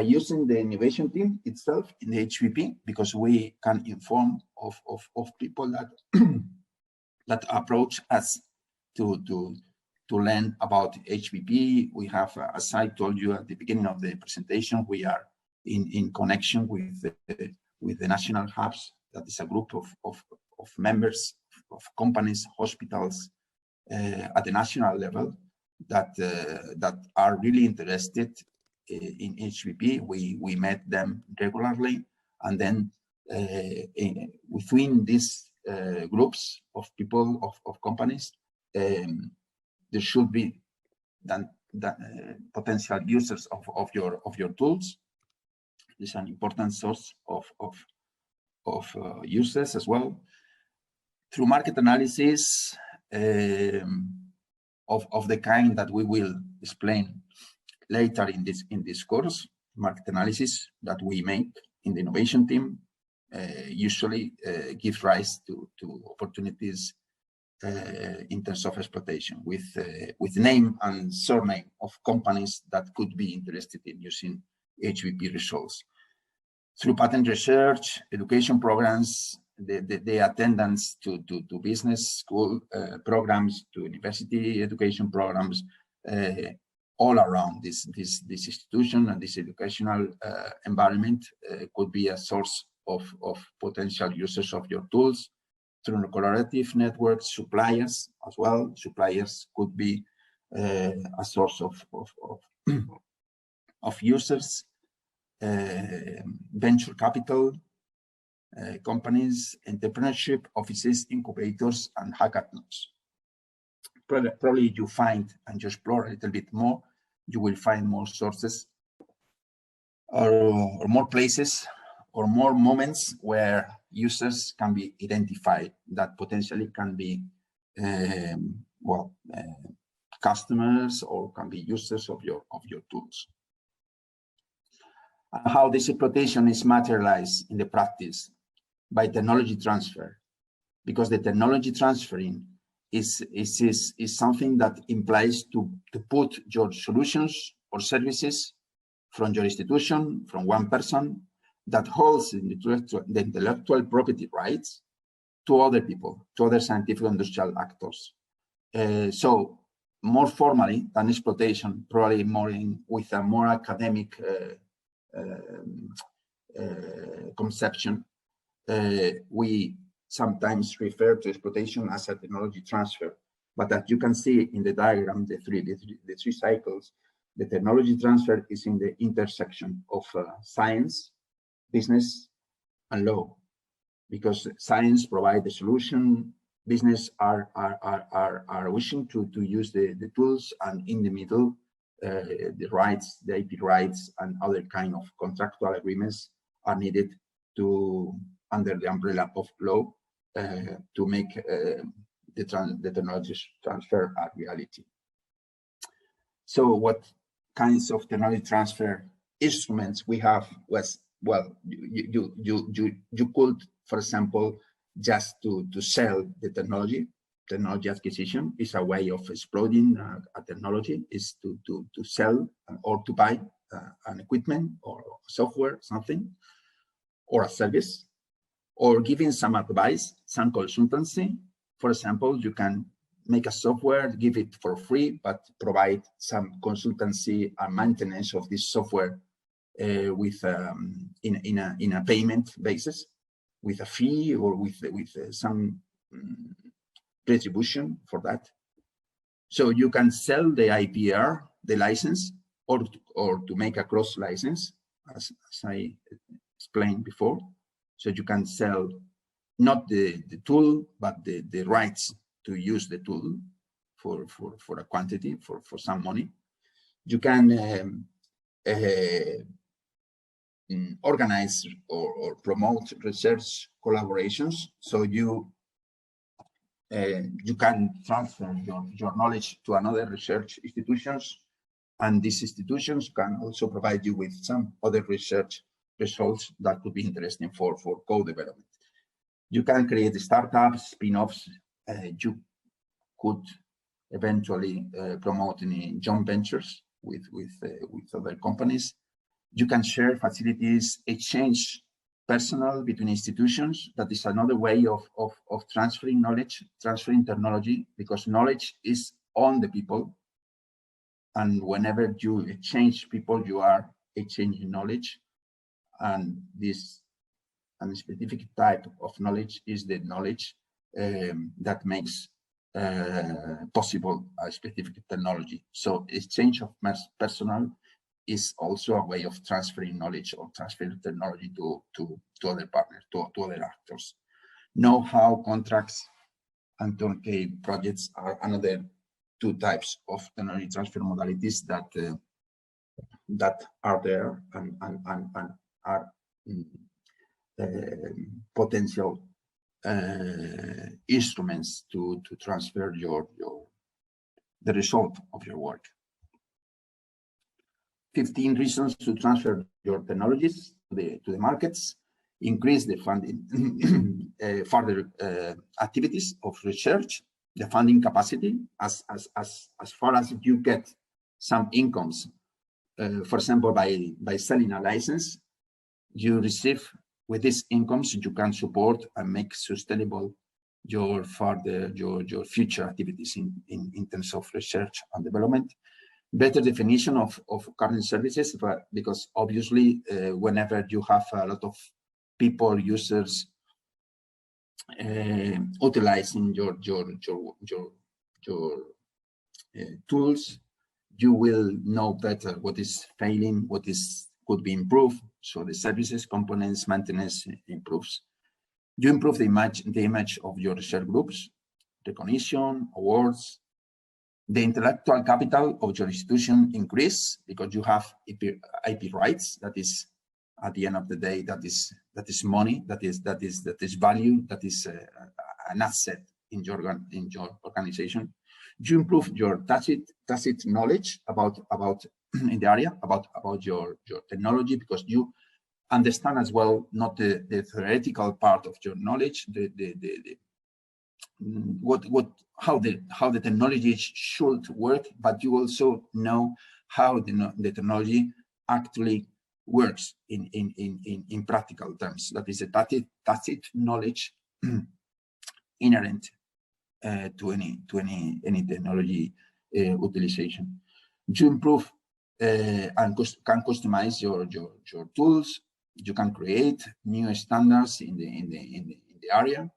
using the innovation team itself in the HBP, because we can inform of people that that approach us to learn about HBP. We have, as I told you at the beginning of the presentation, we are in connection with the national hubs. That is a group of members of companies, hospitals at the national level that are really interested in HBP. We met them regularly, and then within these groups of people, of companies, there should be potential users of your tools. It's an important source of users as well. Through market analysis of the kind that we will explain later in this course, market analysis that we make in the innovation team usually gives rise to opportunities in terms of exploitation, with name and surname of companies that could be interested in using HBP results. Through patent research, education programs, the attendance to business school programs, to university education programs, all around this institution and this educational environment could be a source of potential users of your tools. Through collaborative networks, suppliers as well. Suppliers could be a source of users. Venture capital companies, entrepreneurship offices, incubators, and hackathons. Probably you find, and you explore a little bit more, you will find more sources or more places or more moments where users can be identified that potentially can be customers or can be users of your tools. And how this exploitation is materialized in the practice by technology transfer, because the technology transferring is something that implies to put your solutions or services from your institution, from one person that holds the intellectual property rights, to other people, to other scientific industrial actors. So more formally than exploitation, probably more with a more academic conception, we sometimes refer to exploitation as a technology transfer. But as you can see in the diagram, the three cycles, the technology transfer is in the intersection of science, business, and law, because science provides the solution, business are wishing to use the tools, and in the middle, the rights, the IP rights, and other kind of contractual agreements are needed to, under the umbrella of law, to make the technology transfer a reality. So what kinds of technology transfer instruments we have was, well, you could, for example, just to sell the technology acquisition is a way of exploiting a technology, is to sell or to buy an equipment or software, something, or a service, or giving some advice, some consultancy. For example, you can make a software, give it for free, but provide some consultancy and maintenance of this software with in a payment basis, with a fee or with some retribution for that. So you can sell the IPR, the license, or to make a cross license, as I explained before. So you can sell not the tool, but the rights to use the tool for a quantity, for some money. You can organize or promote research collaborations. So you can transfer your knowledge to another research institutions, and these institutions can also provide you with some other research results that could be interesting for code development. You can create startups, spin-offs. You could eventually promote any joint ventures with other companies. You can share facilities, exchange personnel between institutions. That is another way of transferring knowledge, transferring technology, because knowledge is on the people. And whenever you exchange people, you are exchanging knowledge. And this specific type of knowledge is the knowledge that makes possible a specific technology. So exchange of personnel is also a way of transferring knowledge or transferring technology to other partners, to other actors. Know-how, contracts, and turnkey projects are another two types of technology transfer modalities that are there and are potential instruments to transfer the result of your work. 15 reasons to transfer your technologies to the markets. Increase the funding, further activities of research, the funding capacity, as far as you get some incomes. For example, by selling a license, you receive with these incomes, you can support and make sustainable your future activities in terms of research and development. Better definition of current services, but because obviously whenever you have a lot of people, users utilizing your tools, you will know better what is failing, what could be improved. So the services, components, maintenance improves. You improve the image of your research groups, recognition, awards. The intellectual capital of your institution increase because you have IP rights. That is, at the end of the day, that is money. That is value. That is an asset in your organization. You improve your tacit knowledge about in the area about your technology, because you understand as well not the theoretical part of your knowledge, how the technology should work, but you also know how the technology actually works in practical terms. That is a tacit knowledge inherent to any technology utilization. You improve and can customize your tools. You can create new standards in the area,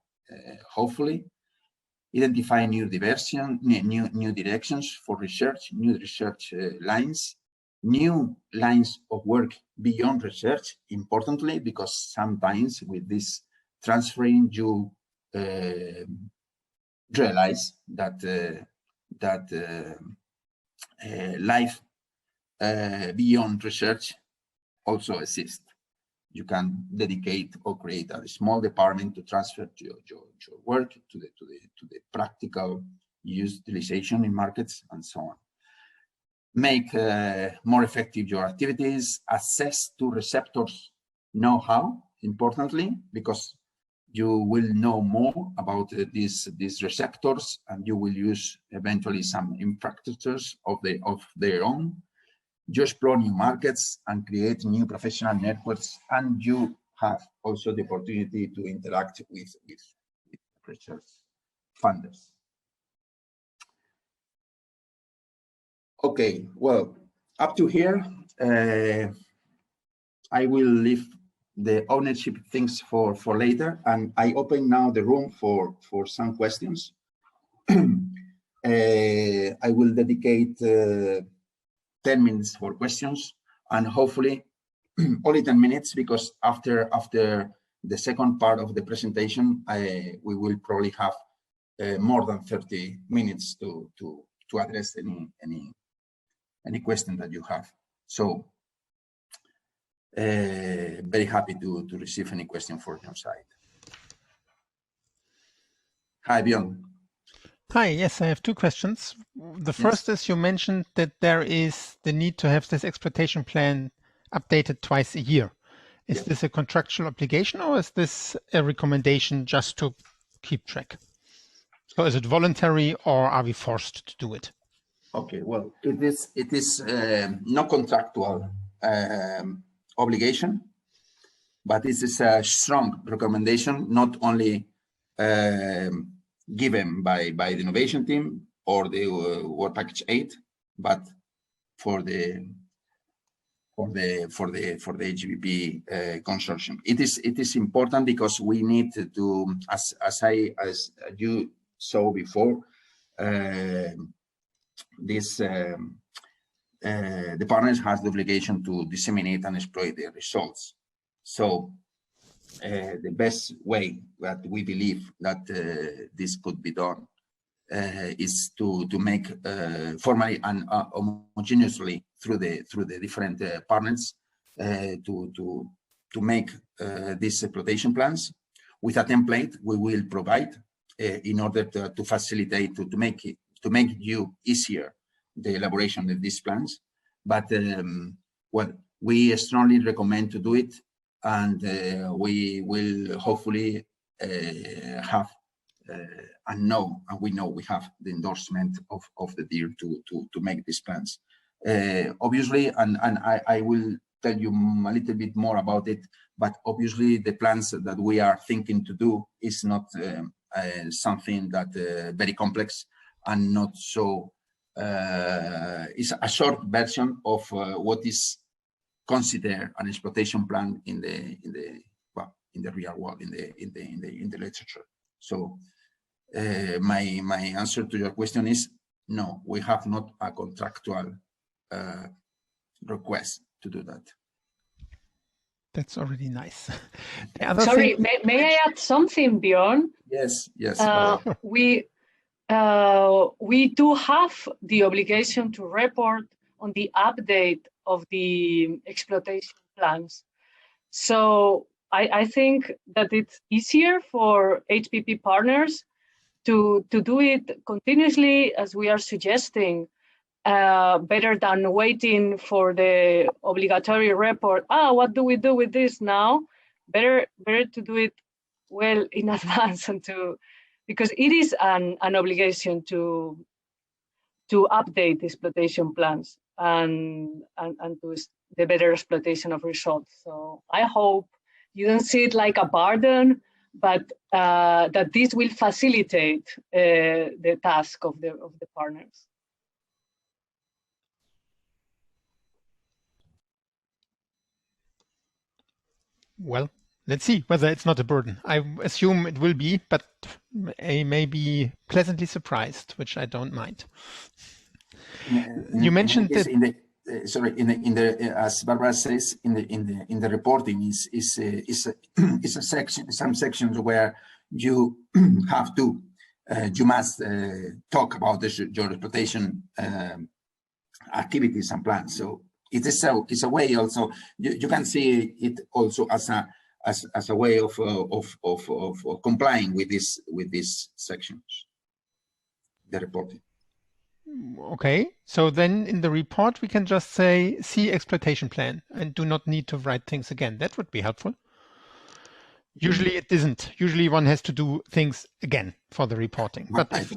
hopefully. Identify new directions for research, new research lines, new lines of work beyond research, importantly, because sometimes with this transferring, you realize that life beyond research also exists. You can dedicate or create a small department to transfer your work to the practical utilization in markets and so on. Make more effective your activities. Access to receptors know-how, importantly, because you will know more about these receptors, and you will use eventually some infrastructures of their own. You explore new markets and create new professional networks, and you have also the opportunity to interact with research funders. Okay, well, up to here, I will leave the ownership things for later, and I open now the room for some questions. I will dedicate 10 minutes for questions, and hopefully only 10 minutes, because after the second part of the presentation, we will probably have more than 30 minutes to address any question that you have. So very happy to receive any question from your side. Hi, Björn. Hi, yes, I have two questions. The first is, you mentioned that there is the need to have this exploitation plan updated twice a year. Is this a contractual obligation or is this a recommendation just to keep track? So is it voluntary or are we forced to do it? Okay, well, it is no contractual obligation, but this is a strong recommendation, not only given by the innovation team or the Work Package 8, but for the HBP consortium. It is important because we need to, as you saw before, the partners has the obligation to disseminate and exploit their results. So the best way that we believe that this could be done is to make formally and homogeneously through the different partners to make these exploitation plans with a template we will provide in order to facilitate to make you easier the elaboration of these plans. But well, we strongly recommend to do it, and we will hopefully have and we know we have the endorsement of the DIR to make these plans. Obviously, and I will tell you a little bit more about it, but obviously the plans that we are thinking to do is not something that very complex and not so, it's a short version of what is considered an exploitation plan in the real world, in the literature. So my answer to your question is no, we have not a contractual request to do that. That's already nice. Sorry, may I add something, Bjorn? Yes. We do have the obligation to report on the update of the exploitation plans. So I think that it's easier for HBP partners to do it continuously, as we are suggesting, better than waiting for the obligatory report. What do we do with this now? Better to do it well in advance and because it is an obligation to update exploitation plans and to the better exploitation of results. So I hope you don't see it like a burden, but that this will facilitate the task of the partners. Well, let's see whether it's not a burden. I assume it will be, but I may be pleasantly surprised, which I don't mind. You mentioned that as Barbara says, in the reporting is a section, some sections where you have to you must talk about your exploitation activities and plans. So it is a way also you can see it also as a way of complying with these sections, the reporting. Okay, so then in the report we can just say see exploitation plan and do not need to write things again. That would be helpful. Usually it isn't. Usually one has to do things again for the reporting. But if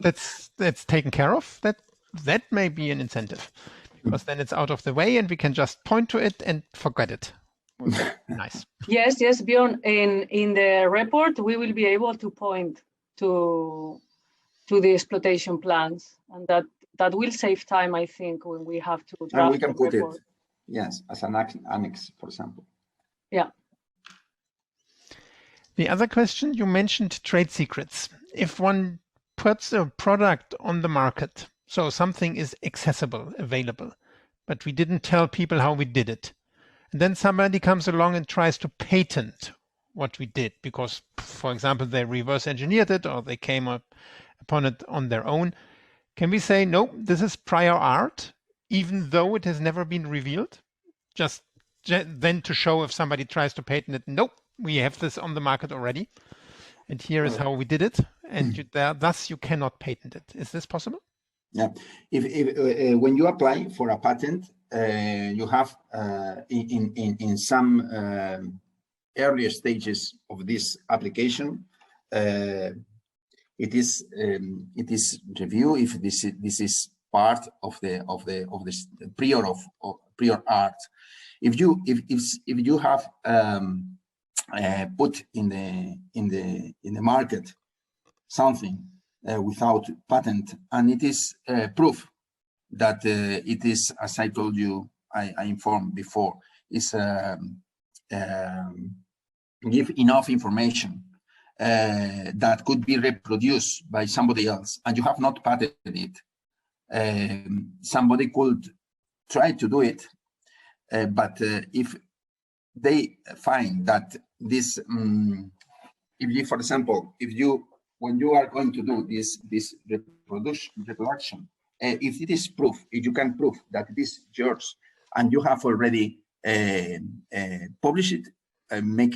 that's taken care of, that may be an incentive, because then it's out of the way and we can just point to it and forget it. Nice. Yes, Bjorn. In the report we will be able to point to the exploitation plans, and that will save time, I think, when we have to draft. And we can put report. it, yes, as an annex, for example. Yeah. The other question, you mentioned trade secrets. If one puts a product on the market, so something is accessible, available, but we didn't tell people how we did it, and then somebody comes along and tries to patent what we did because, for example, they reverse engineered it or they came upon it on their own. Can we say, no, this is prior art, even though it has never been revealed? Just then to show if somebody tries to patent it, nope, we have this on the market already. And here is how we did it. And thus you cannot patent it. Is this possible? Yeah. If when you apply for a patent, you have in some earlier stages of this application, it is review if this is part of the prior art. If you have put in the market something without patent, and it is proof that it is, as I told you, I informed before, is give enough information that could be reproduced by somebody else, and you have not patented it. Somebody could try to do it, but if they find that this, if you, for example, when you are going to do this reproduction, if it is proof, if you can prove that it is yours, and you have already published it, make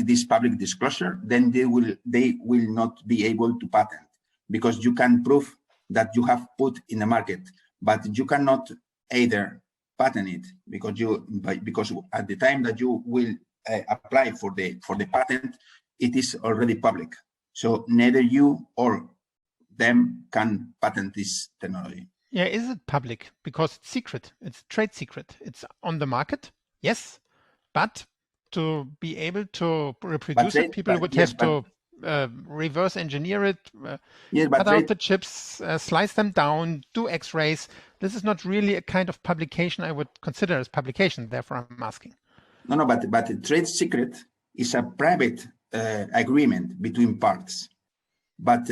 this public disclosure, then they will not be able to patent, because you can prove that you have put in the market, but you cannot either patent it because at the time that you will apply for the patent, it is already public. So neither you or them can patent this technology. Yeah, is it public? Because it's secret. It's trade secret. It's on the market, yes, but to be able to reproduce it, people would have to reverse engineer it, cut out the chips, slice them down, do X-rays. This is not really a kind of publication I would consider as publication. Therefore, I'm asking. No, but trade secret is a private agreement between parties, but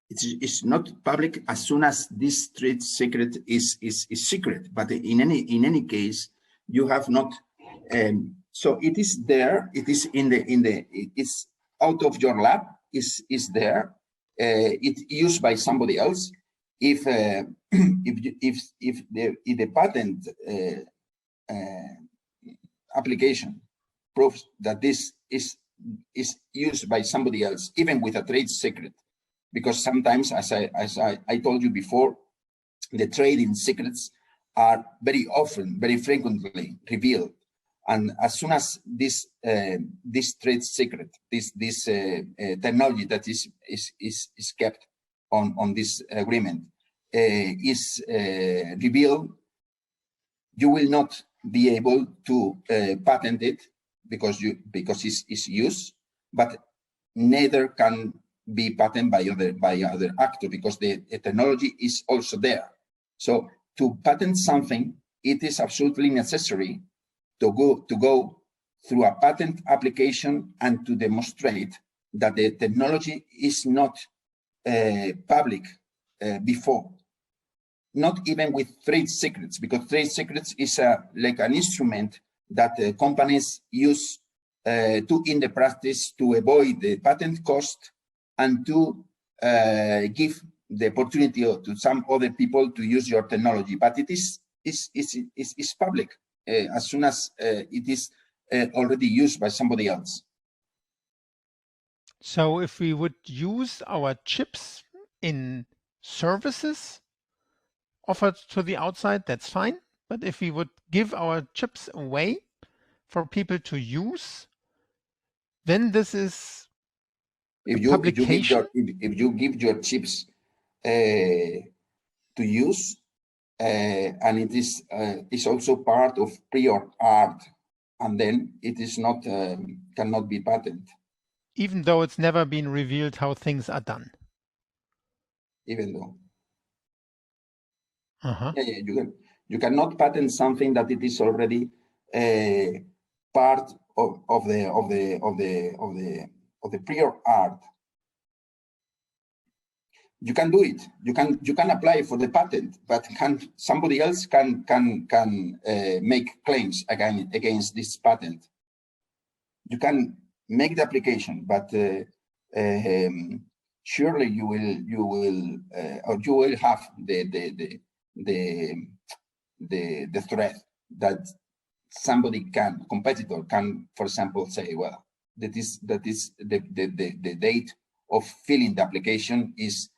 it's not public as soon as this trade secret is secret. But in any case, you have not. So it is there. It is it's out of your lab. Is there. It's used by somebody else. If the patent application proves that this is used by somebody else, even with a trade secret, because sometimes, as I told you before, the trading secrets are very often, very frequently revealed. And as soon as this trade secret, this technology that is kept on this agreement is revealed, you will not be able to patent it because it's used, but neither can be patented by other actor because the technology is also there. So to patent something, it is absolutely necessary to go through a patent application and to demonstrate that the technology is not public before. Not even with trade secrets, because trade secrets is like an instrument that companies use in the practice to avoid the patent cost and to give the opportunity to some other people to use your technology. But it is public as soon as it is already used by somebody else. So if we would use our chips in services offered to the outside, that's fine. But if we would give our chips away for people to use, then this is publication. If you give your chips to use, and it is also part of prior art, and then it is not cannot be patented. Even though it's never been revealed how things are done. Even though. Uh-huh. Yeah, you cannot patent something that it is already part of the prior art. You can do it. You can apply for the patent, but somebody else can make claims against this patent. You can make the application, but surely you will have the threat that competitor can, for example, say, well, that is the date of filling the application is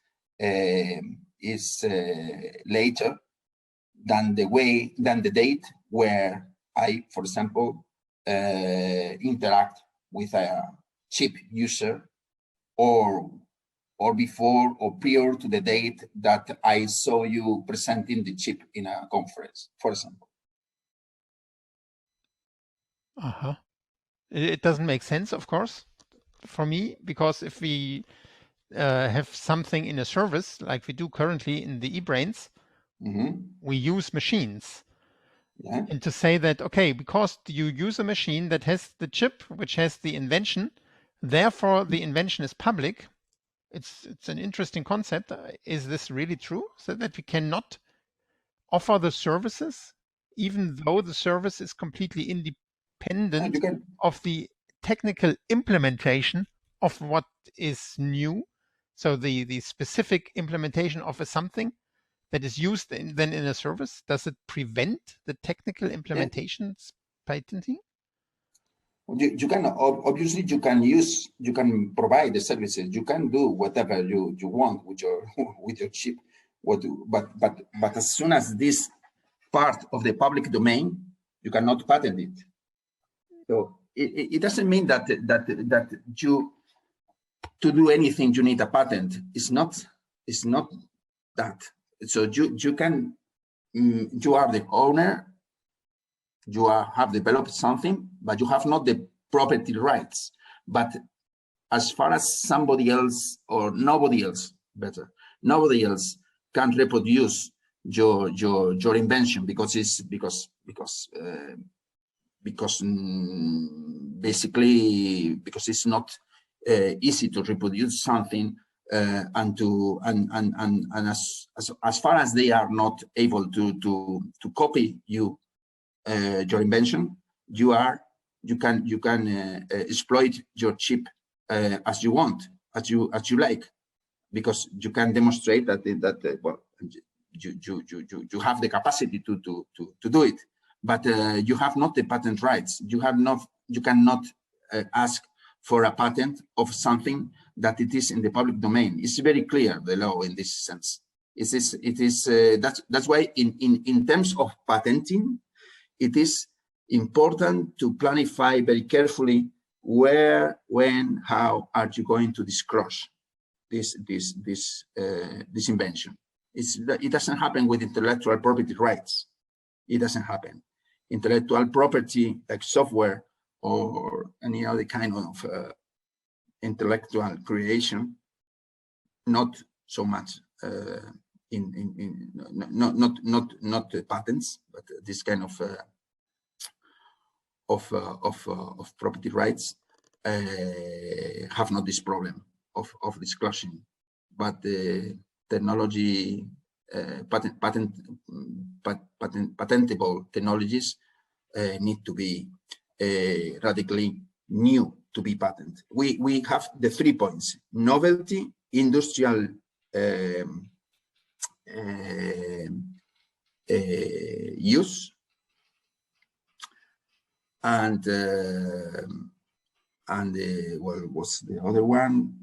later than the date where I, for example, interact with a chip user, or before or prior to the date that I saw you presenting the chip in a conference, for example. It doesn't make sense, of course, for me, because if we have something in a service like we do currently in the eBrains, we use machines. Yeah. And to say that, okay, because you use a machine that has the chip, which has the invention, therefore the invention is public. It's an interesting concept. Is this really true? So that we cannot offer the services, even though the service is completely independent of the technical implementation of what is new. So the specific implementation of something that is used then in a service, does it prevent the technical implementations patenting? You can obviously you can provide the services. You can do whatever you want with your chip. But as soon as this part of the public domain, you cannot patent it. So it doesn't mean that you, to do anything you need a patent. It's not that. So you can, you are the owner, you have developed something, but you have not the property rights. But as far as somebody else or nobody else can reproduce your invention, because it's not easy to reproduce something, and as far as they are not able to copy your invention, you can exploit your chip as you want, as you like, because you can demonstrate that you have the capacity to do it, but you have not the patent rights. You cannot ask for a patent of something that it is in the public domain. It's very clear, the law, in this sense. That's why in terms of patenting, it is important to clarify very carefully where, when, how are you going to disclose this invention. It doesn't happen with intellectual property rights. It doesn't happen. Intellectual property, like software or any other kind of intellectual creation, not so much not patents, but this kind of property rights have not this problem of disclosing. But the technology, patentable technologies need to be radically new to be patented. We have the 3 points: novelty, industrial use, and well, what's the other one?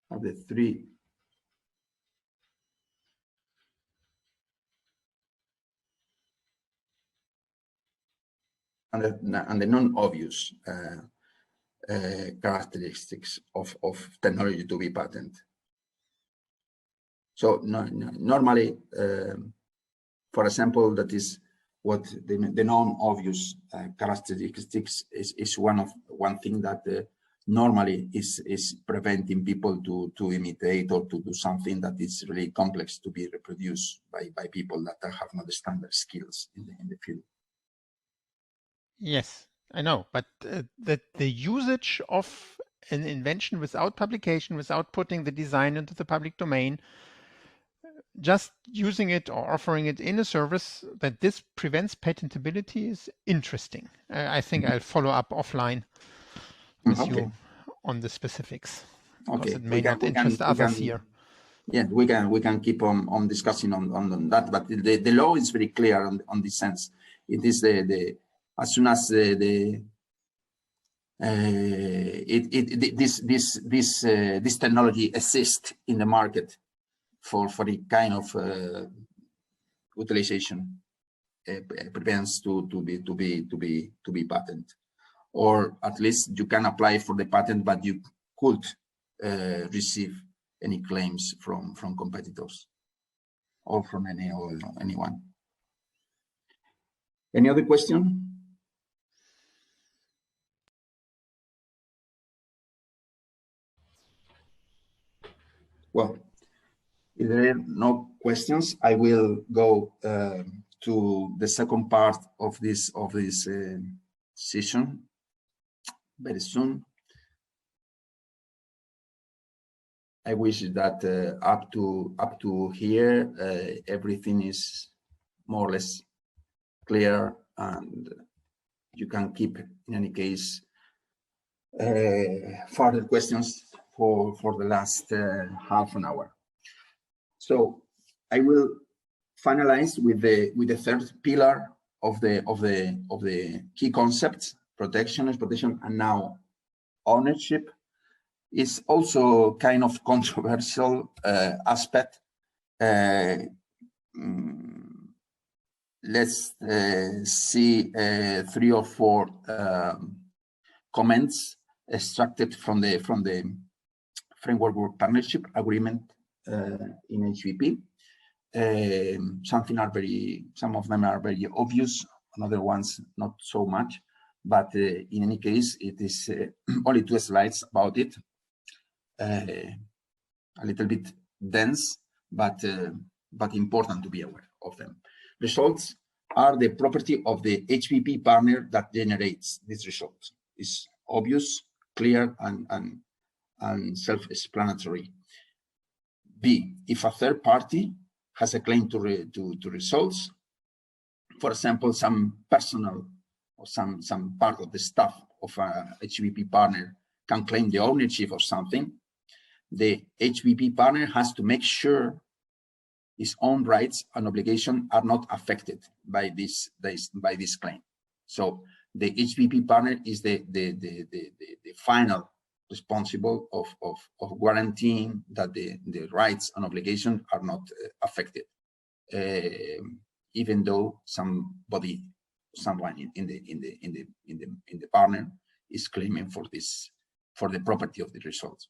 The 3. And the non-obvious characteristics of technology to be patented. So normally, for example, that is what the non-obvious characteristics is one thing that normally is preventing people to imitate or to do something that is really complex to be reproduced by people that have not the standard skills in the field. Yes, I know, but that the usage of an invention without publication, without putting the design into the public domain, just using it or offering it in a service, that this prevents patentability is interesting. I think I'll follow up offline with you on the specifics, because it may not interest others here. Yeah, we can keep on discussing on that, but the law is very clear on this sense. It is as soon as this technology exists in the market for the kind of utilization, prevents to be patent, or at least you can apply for the patent, but you could receive any claims from competitors or from anyone. Any other question? Well, if there are no questions, I will go to the second part of this session very soon. I wish that up to here everything is more or less clear, and you can keep, in any case, further questions for the last half an hour. So I will finalize with the third pillar of the key concepts: protection, exploitation, and now ownership. Is also kind of controversial aspect. Let's see 3 or 4 comments extracted from the framework work partnership agreement in HBP. Some of them are very obvious, and other ones not so much. But in any case, it is only 2 slides about it. A little bit dense, but important to be aware of them. Results are the property of the HBP partner that generates these results. It's obvious, clear, and self-explanatory. B, if a third party has a claim to results, for example, some personal or some part of the staff of a HBP partner can claim the ownership of something, the HBP partner has to make sure his own rights and obligations are not affected by this claim. So the HBP partner is the final responsible of guaranteeing that the rights and obligations are not affected, even though someone in the partner is claiming for the property of the results.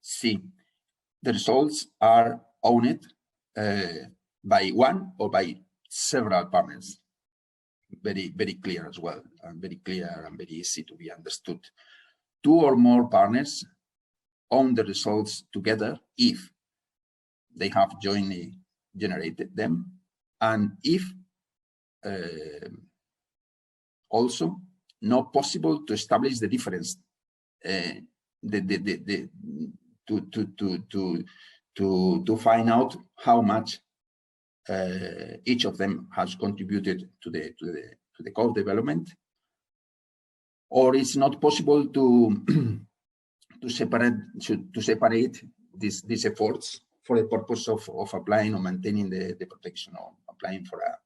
C, the results are owned by one or by several partners. Very clear as well, and very clear and very easy to be understood. 2 or more partners own the results together if they have jointly generated them, and if also not possible to establish the difference to find out how much each of them has contributed to the code development, or it's not possible to separate these efforts for the purpose of applying or maintaining the protection, or applying for a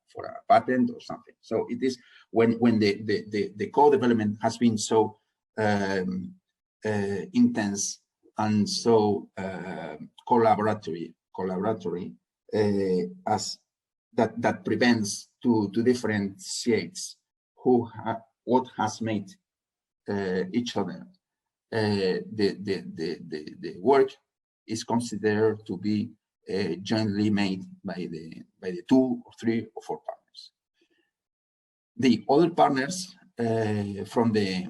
patent or something. So it is when the code development has been so intense and so collaboratory as that prevents to differentiate what has made each other. The work is considered to be jointly made by the 2 or 3 or 4 partners. The other partners from the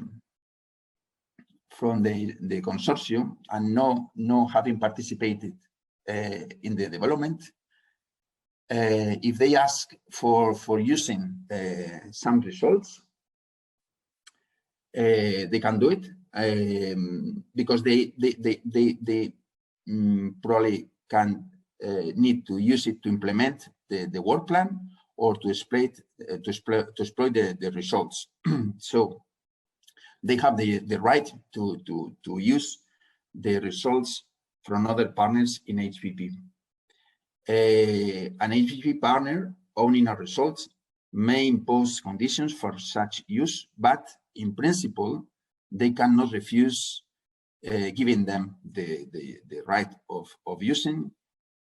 consortium and no having participated in the development, if they ask for using some results, they can do it because they probably can need to use it to implement the work plan or to exploit the results. So they have the right to use the results from other partners in HBP. An HBP partner owning a result may impose conditions for such use, but in principle, they cannot refuse giving them the right of using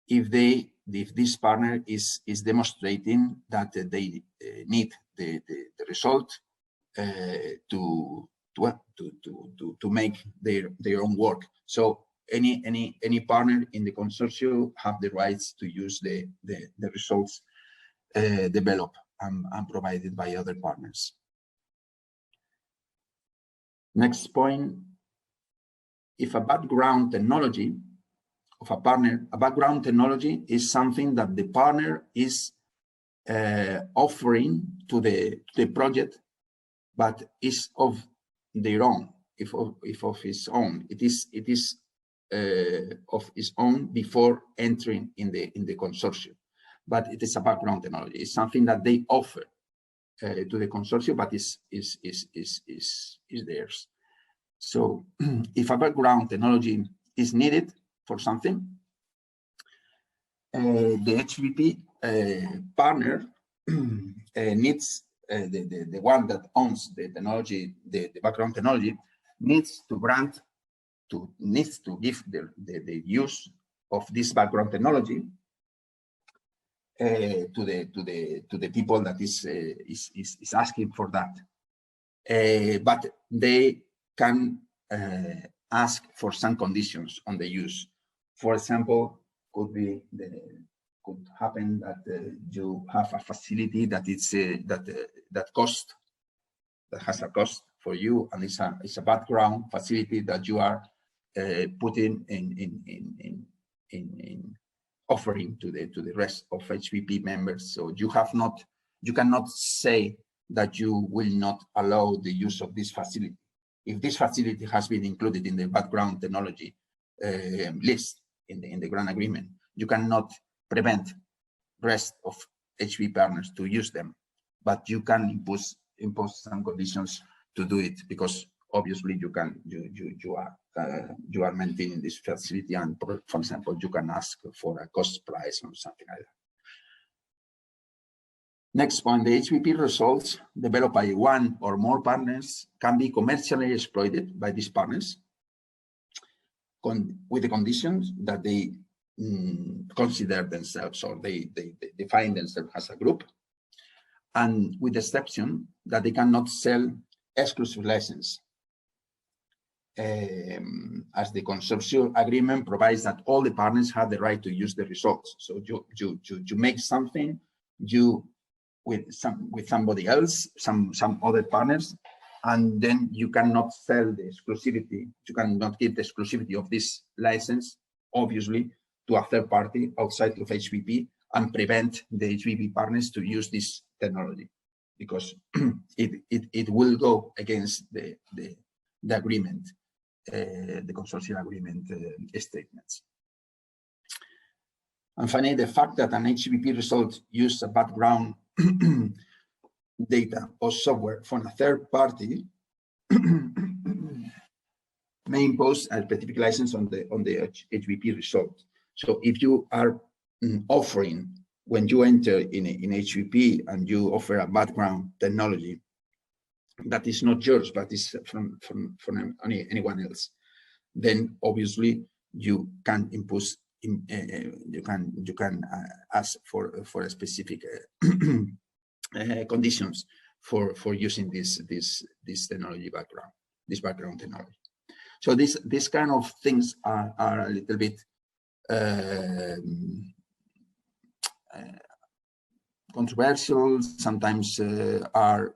if they if this partner is demonstrating that they need the result to make their own work. So any partner in the consortium have the rights to use the results developed and provided by other partners. Next point, if a background technology of a partner, a background technology is something that the partner is offering to the project, but is of their own, if of its own. It is of its own before entering in the consortium. But it is a background technology. It's something that they offer to the consortium, but is theirs. So if a background technology is needed for something, the HBP partner needs the one that owns the technology, the background technology, needs to give the use of this background technology to the people that is asking for that. But they can ask for some conditions on the use. For example, could happen that you have a facility that it's that has a cost for you, and it's a background facility that you are putting in offering to the rest of HBP members. So you cannot say that you will not allow the use of this facility. If this facility has been included in the background technology list in the grant agreement, you cannot prevent rest of HBP partners to use them, but you can impose some conditions to do it, because obviously you are maintaining this facility, and for example you can ask for a cost price or something like that. Next point, the HBP results developed by one or more partners can be commercially exploited by these partners with the conditions that they consider themselves, or they define themselves as a group, and with the exception that they cannot sell exclusive license, as the consortium agreement provides that all the partners have the right to use the results. So you make something with somebody else, some other partners, and then you cannot sell the exclusivity. You cannot give the exclusivity of this license, obviously, to a third party outside of HBP, and prevent the HBP partners to use this technology, because it will go against the agreement, the consortium agreement statements. And finally, the fact that an HBP result use a background data or software from a third party may impose a specific license on the HBP result. So if you are offering, when you enter in HBP and you offer a background technology that is not yours but is from anyone else, then obviously you can impose you can ask for a specific conditions for using this technology background, this background technology. So this kind of things are a little bit controversial. Sometimes are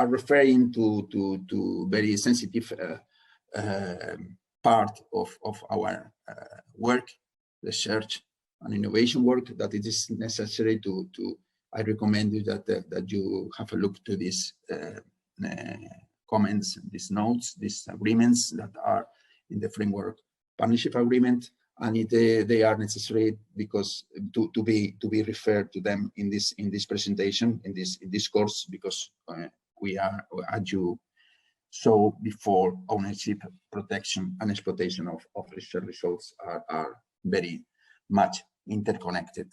referring to very sensitive part of our work, research and innovation work, that it is necessary to I recommend you that you have a look to these comments, these notes, these agreements that are in the framework partnership agreement, and they are necessary because to be referred to them in this presentation, in this course, because we are, as you saw before, ownership, protection and exploitation of research results are very much interconnected.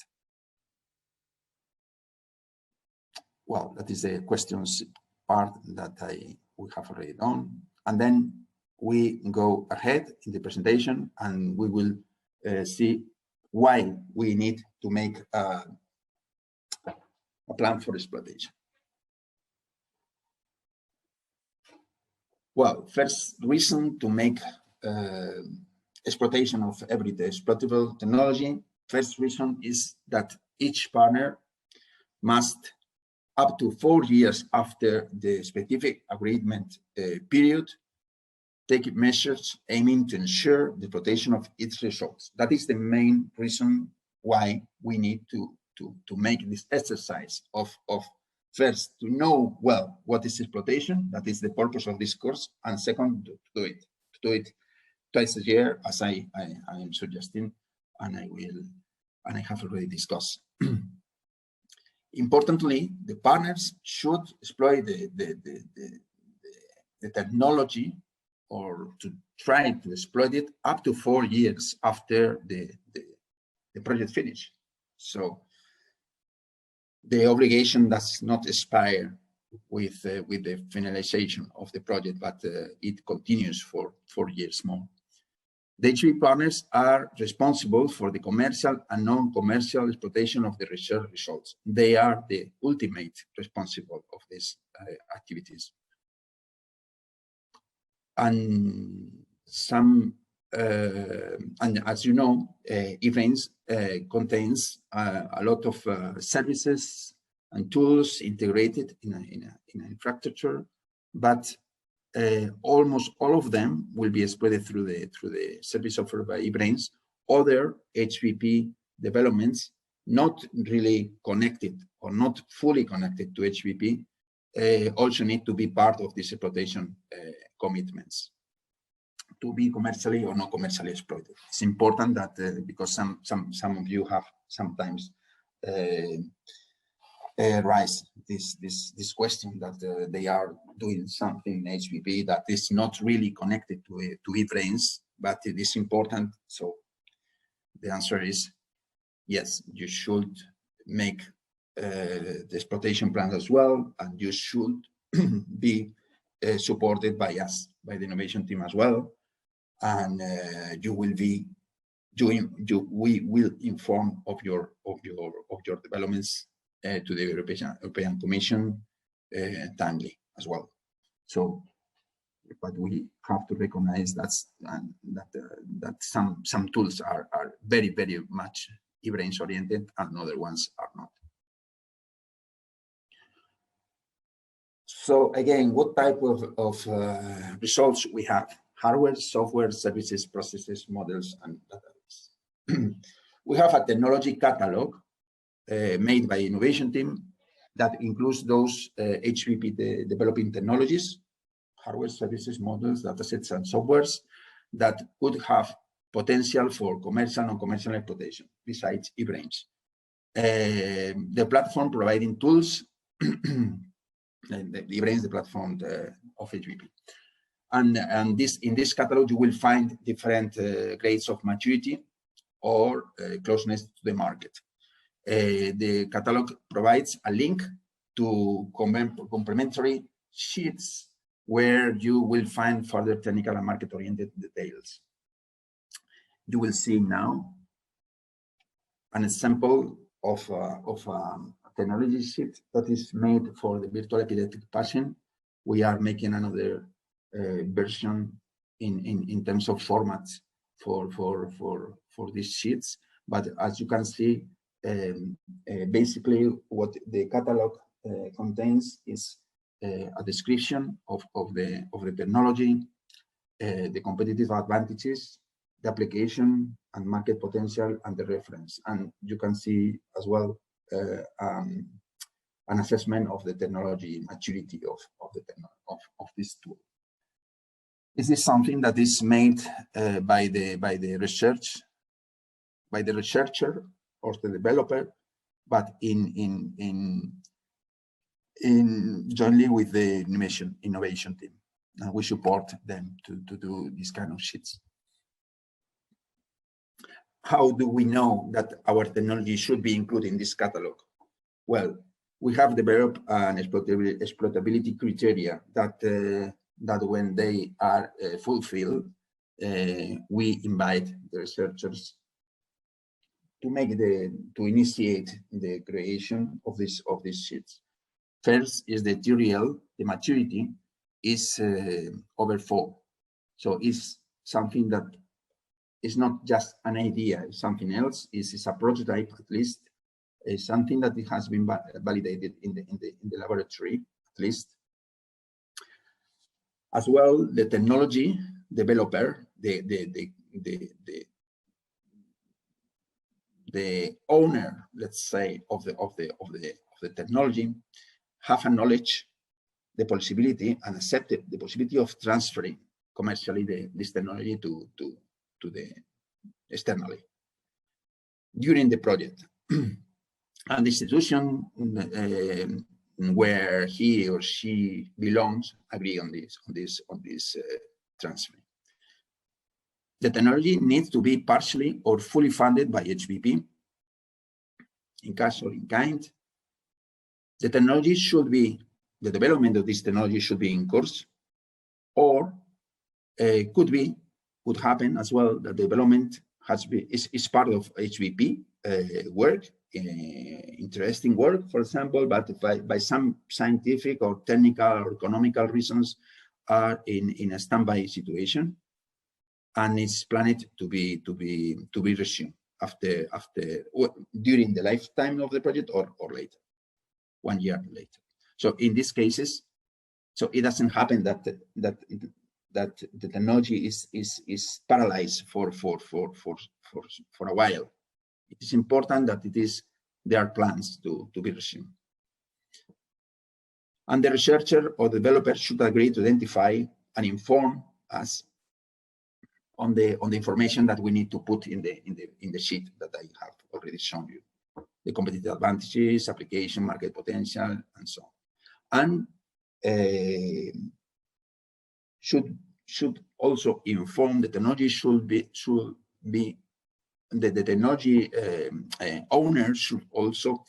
Well, that is the questions part that we have already done, and then we go ahead in the presentation, and we will see why we need to make a plan for exploitation. Well, first reason to make exploitation of everyday exploitable technology, first reason is that each partner must, up to 4 years after the specific agreement period, take measures aiming to ensure the protection of its results. That is the main reason why we need to make this exercise of first, to know well what is exploitation. That is the purpose of this course, and second, to do it twice a year, as I am suggesting, and I have already discussed. Importantly, the partners should exploit the technology, or to try to exploit it, up to 4 years after the project finish. So the obligation does not expire with the finalization of the project, but it continues for 4 years more. The HBP partners are responsible for the commercial and non-commercial exploitation of the research results. They are the ultimate responsible of these activities. And as you know, eBrains contains a lot of services and tools integrated in an infrastructure, but almost all of them will be exploited through the service offered by eBrains. Other HBP developments not really connected or not fully connected to HBP also need to be part of this exploitation commitments to be commercially or not commercially exploited. It's important that because some of you have sometimes raised this question that they are doing something in HBP that is not really connected to eBrains, but it is important. So the answer is yes, you should make the exploitation plan as well, and you should be supported by us, by the innovation team as well, and we will inform of your developments to the European Commission timely as well. So, but we have to recognize that some tools are very much eBrains oriented, and other ones are not. So again, what type of results we have? Hardware, software, services, processes, models, and database. We have a technology catalog made by innovation team that includes those HBP developing technologies, hardware, services, models, datasets, and softwares that could have potential for commercial and non-commercial exploitation besides eBrains. The platform providing tools, the eBrains, the platform of HBP. And in this catalog, you will find different grades of maturity or closeness to the market. The catalog provides a link to complementary sheets where you will find further technical and market-oriented details. You will see now an example of a technology sheet that is made for the virtual epileptic patient. We are making another version in terms of formats for these sheets, but as you can see, basically what the catalog contains is a description of the technology, the competitive advantages, the application and market potential, and the reference. And you can see as well an assessment of the technology maturity of this tool. This is something that is made by the researcher or the developer, but in jointly with the innovation team. And we support them to do these kind of sheets. How do we know that our technology should be included in this catalog? Well, we have developed an exploitability criteria that when they are fulfilled, we invite the researchers initiate the creation of these sheets. First is the TRL, the maturity is over 4. So it's something that is not just an idea, it's something else. It's a prototype, at least. It's something that it has been validated in the laboratory, at least. As well, the technology developer, the owner, let's say, of the technology, have a knowledge, the possibility, and accepted the possibility of transferring commercially this technology to the externally during the project. And the institution where he or she belongs agree on this transfer. The technology needs to be partially or fully funded by HBP in cash or in kind. The technology should be, the development of this technology should be in course, or could happen as well that development is part of HBP work, interesting work, for example, but by some scientific or technical or economical reasons are in a standby situation, and it's planned to be resumed during the lifetime of the project or later, 1 year later. So in these cases, so it doesn't happen that the technology is paralyzed for a while. It is important that there are plans to be resumed. And the researcher or developer should agree to identify and inform us on the information that we need to put in the sheet that I have already shown you. The competitive advantages, application, market potential, and so on. And should also inform the technology the technology owner should also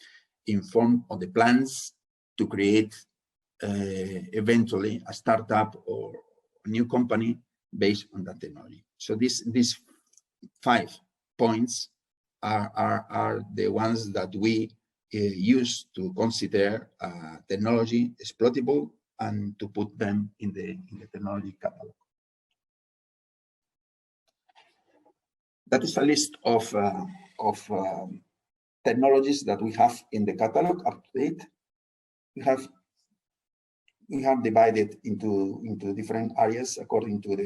inform of the plans to create eventually a startup or a new company based on that technology. So these 5 points are the ones that we use to consider technology exploitable and to put them in the technology catalog. That is a list of technologies that we have in the catalog up to date. We have divided into different areas according to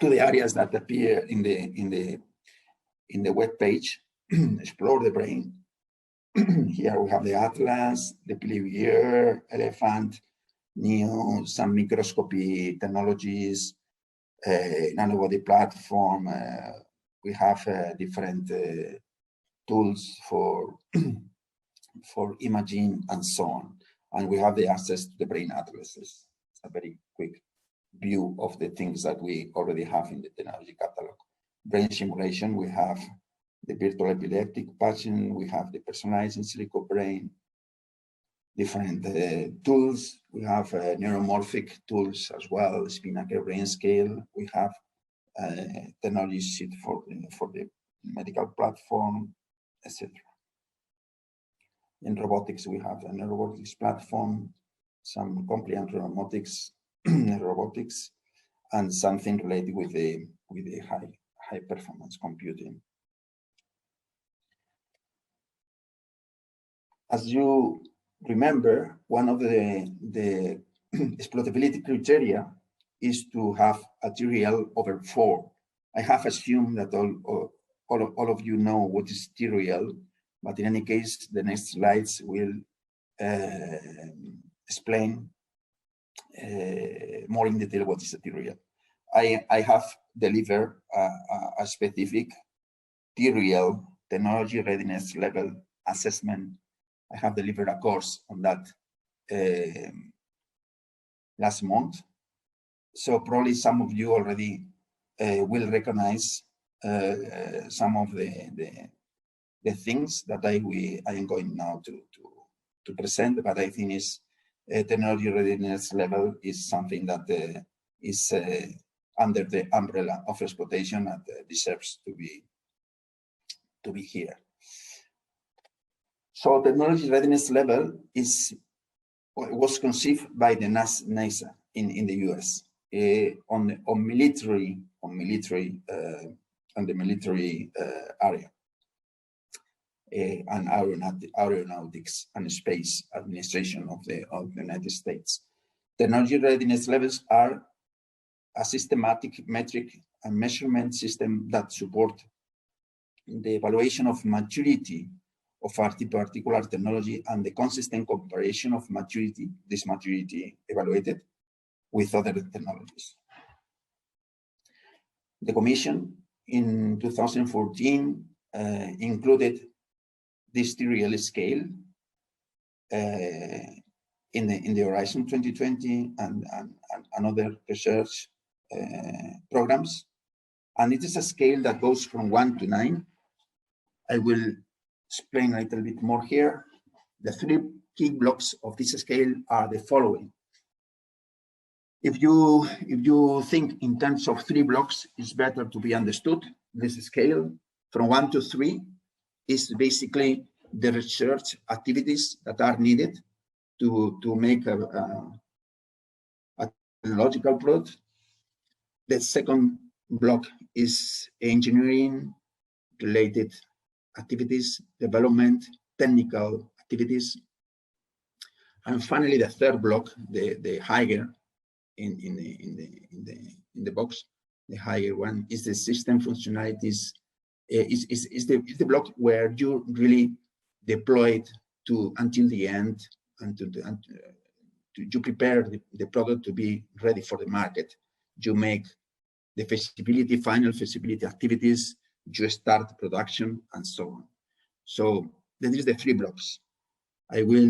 the areas that appear in the web page. Explore the brain. Here we have the atlas, the Plivier, elephant, Neo, some microscopy technologies, nanobody platform. We have different tools for imaging and so on. And we have the access to the brain atlases. It's a very quick view of the things that we already have in the technology catalog. Brain simulation, we have the virtual epileptic patient, we have the personalized in silico brain, different tools. We have neuromorphic tools as well, Spinnaker brain scale. We have technology sheet for the medical platform, etc. In robotics, we have a robotics platform, some compliant robotics, and something related with the high performance computing. As you remember, one of the exploitability criteria is to have a TRL over 4. I have assumed that all of you know what is TRL, but in any case, the next slides will explain more in detail what is a TRL. I have delivered a specific TRL, technology readiness level assessment. I have delivered a course on that last month. So probably some of you already will recognize some of the things that I am going now to present, but I think is technology readiness level is something that is under the umbrella of exploitation and deserves to be be here. So technology readiness level was conceived by the NASA in the US on the military area and aeronautics and space administration of the United States. Technology readiness levels are a systematic metric and measurement system that support the evaluation of maturity of a particular technology and the consistent comparison of maturity, this maturity evaluated, with other technologies. The Commission in 2014 included this TRL scale in the Horizon 2020 and other research programs. And it is a scale that goes from 1 to 9. I will explain a little bit more here. The 3 key blocks of this scale are the following. If you think in terms of 3 blocks, it's better to be understood. This scale from 1 to 3 is basically the research activities that are needed to make a technological product. The second block is engineering related activities, development, technical activities. And finally, the third block, the higher in the box, the higher one is the system functionalities. Is the block where you really deploy it until the end, and you prepare the product to be ready for the market. You make the feasibility, final feasibility activities, you start production, and so on. So that is the 3 blocks. I will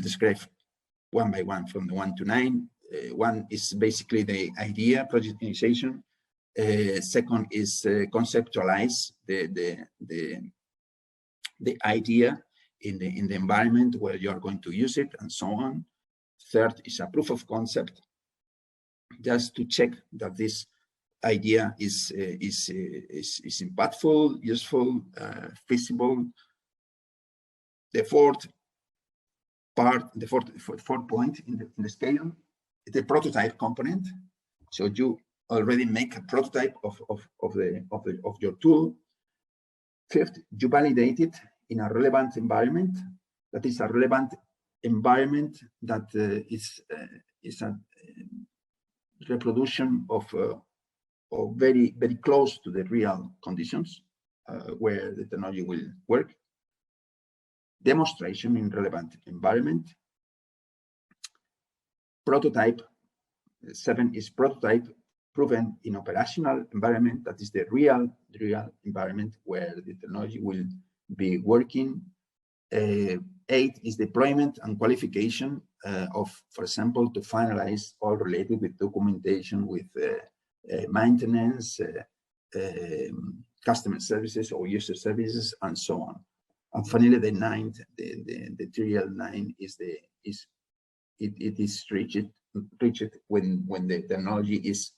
describe one by one from the 1 to 9. 1 is basically the idea, project initiation. Second is conceptualize the idea in the environment where you are going to use it, and so on. Third is a proof of concept, just to check that this idea is impactful, useful, feasible. The fourth point in the scale is the prototype component. So you already make a prototype of your tool. Fifth, you validate it in a relevant environment. That is a relevant environment that is a reproduction of very, very close to the real conditions where the technology will work. Demonstration in relevant environment. Prototype. 7 is prototype proven in operational environment. That is the real environment where the technology will be working. 8 is deployment and qualification for example, to finalize all related with documentation, with maintenance, customer services or user services, and so on. And finally, the 9th, the TRL 9 is it is reached when the technology is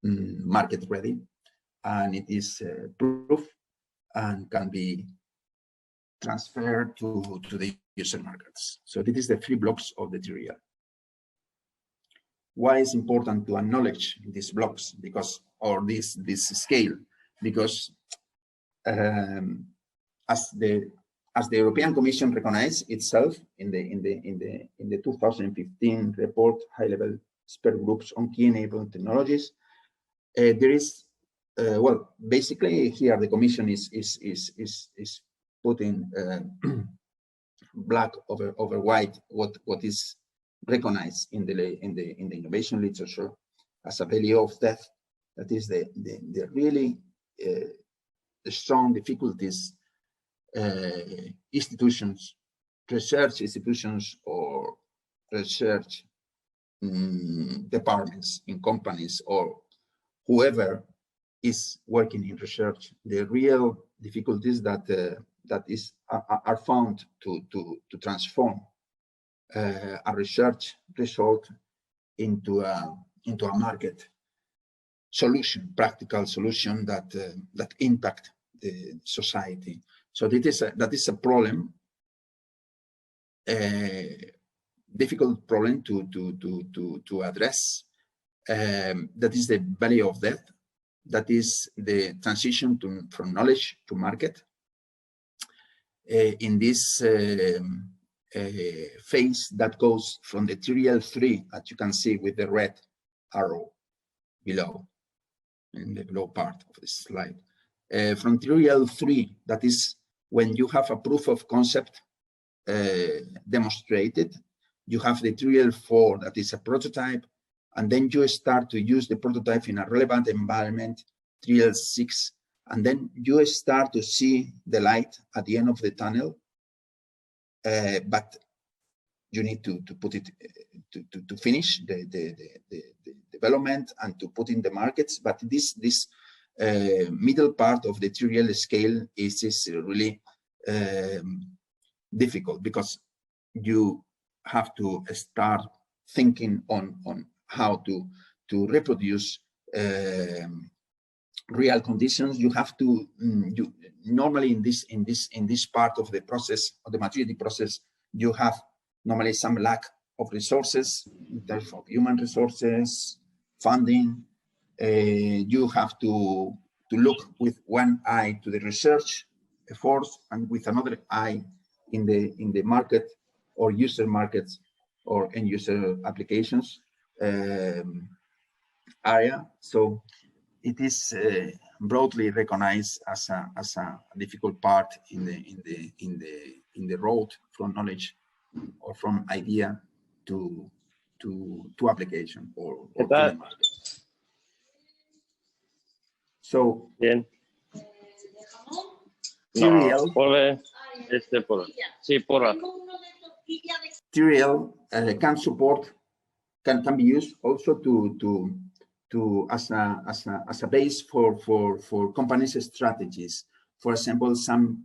market ready, and it is proof and can be transferred to the user markets. So this is the 3 blocks of the TRL. Why is important to acknowledge these blocks? Because, or this scale, because as the European Commission recognized itself in the 2015 report, high-level expert groups on key enabling technologies, there is well, basically here the Commission is putting black over white what is recognized in the innovation literature as a value of death. That is the really strong difficulties institutions, research institutions, or research departments in companies, or whoever is working in research, the real difficulties that are found to transform a research result into a market. solution, practical solution that that impact the society. So that is a problem, difficult problem to address. That is the valley of death. That is the transition from knowledge to market. In this phase that goes from the TRL 3, as you can see with the red arrow below, in the below part of the slide. From TRL 3, that is when you have a proof of concept demonstrated. You have the TRL 4, that is a prototype, and then you start to use the prototype in a relevant environment, TRL 6, and then you start to see the light at the end of the tunnel, but you need to put it to finish the development and to put in the markets. But this middle part of the TRL scale is really difficult, because you have to start thinking on how to reproduce real conditions. You have to normally in this part of the process, of the maturity process, you have normally some lack of resources in terms of human resources, funding. You have to look with one eye to the research efforts and with another eye in the market or user markets or end user applications area. So it is broadly recognized as a difficult part in the road from knowledge or from idea to application or to the market. So bien. TRL, TRL can be used also as a base for companies' strategies. For example, some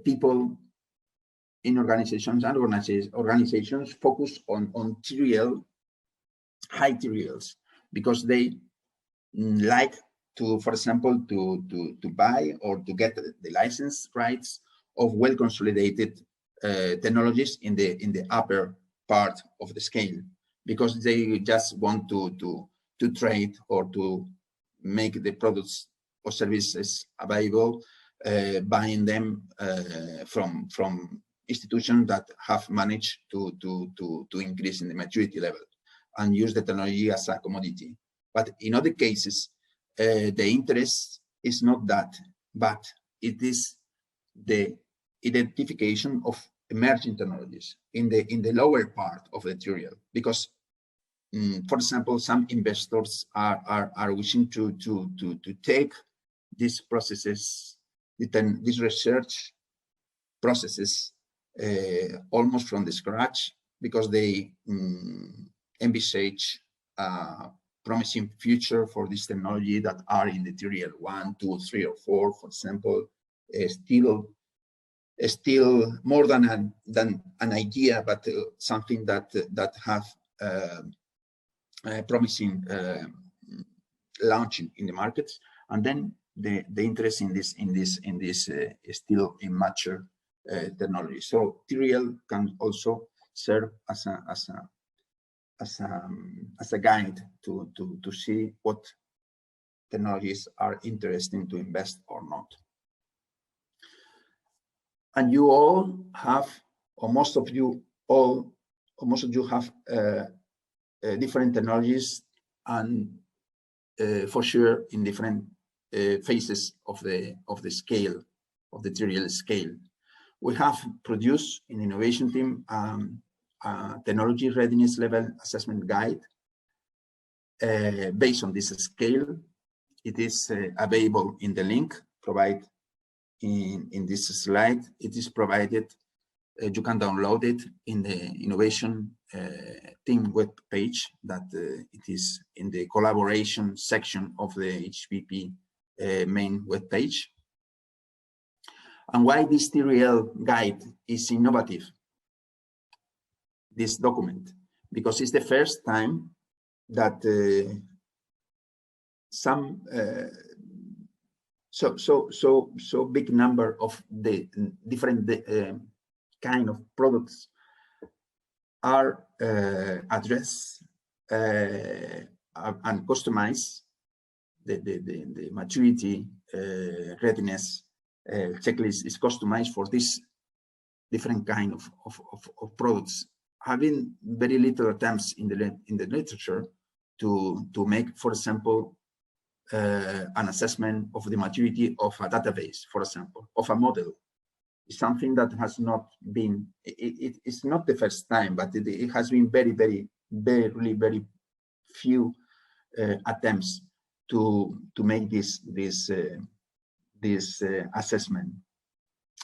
people in organizations focus on TRL, high TRLs, because they like to, for example, to buy or to get the license rights of well-consolidated technologies in the upper part of the scale, because they just want to trade or to make the products or services available, buying them from institutions that have managed to increase in the maturity level and use the technology as a commodity. But in other cases, the interest is not that, but it is the identification of emerging technologies in the lower part of the TRL, because for example, some investors are wishing to take these processes, these research processes almost from the scratch, because they envisage a promising future for this technology that are in the TRL 1, 2, 3, or 4, for example, still more than an idea, but something that have promising launching in the markets, and then the interest in this still immature technology. So TRL can also serve as a guide to see what technologies are interesting to invest or not. And you all have, or most of you have different technologies, and for sure in different phases of the scale, of the TRL scale. We have produced in the innovation team a technology readiness level assessment guide based on this scale. It is available in the link provided in this slide. It is provided, you can download it in the innovation team web page, that it is in the collaboration section of the HBP main web page. And why this TRL guide is innovative, this document? Because it's the first time that some so big number of the different kind of products are addressed and customized. The maturity readiness checklist is customized for this different kind of products, having very little attempts in the literature to make, for example, an assessment of the maturity of a database, for example, of a model. It's something that has not been, it's not the first time, but it has been very few attempts to make this assessment.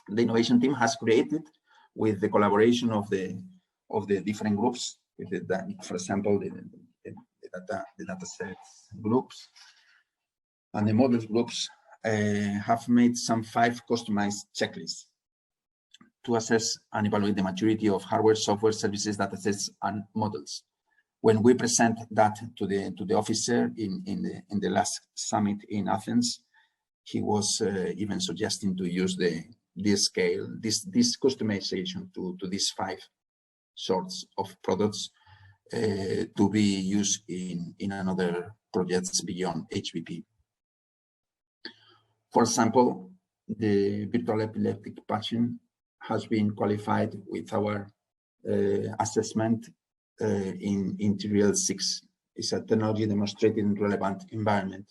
The innovation team has created, with the collaboration of the different groups, with for example, the data sets groups and the models groups, have made some 5 customized checklists to assess and evaluate the maturity of hardware, software, services, data sets, and models. When we present that to the officer in the last summit in Athens, he was even suggesting to use this scale, this customization to these 5 sorts of products to be used in another projects beyond HBP. For example, the virtual epileptic patient has been qualified with our assessment in TRIL 6. It's a technology demonstrated in relevant environment.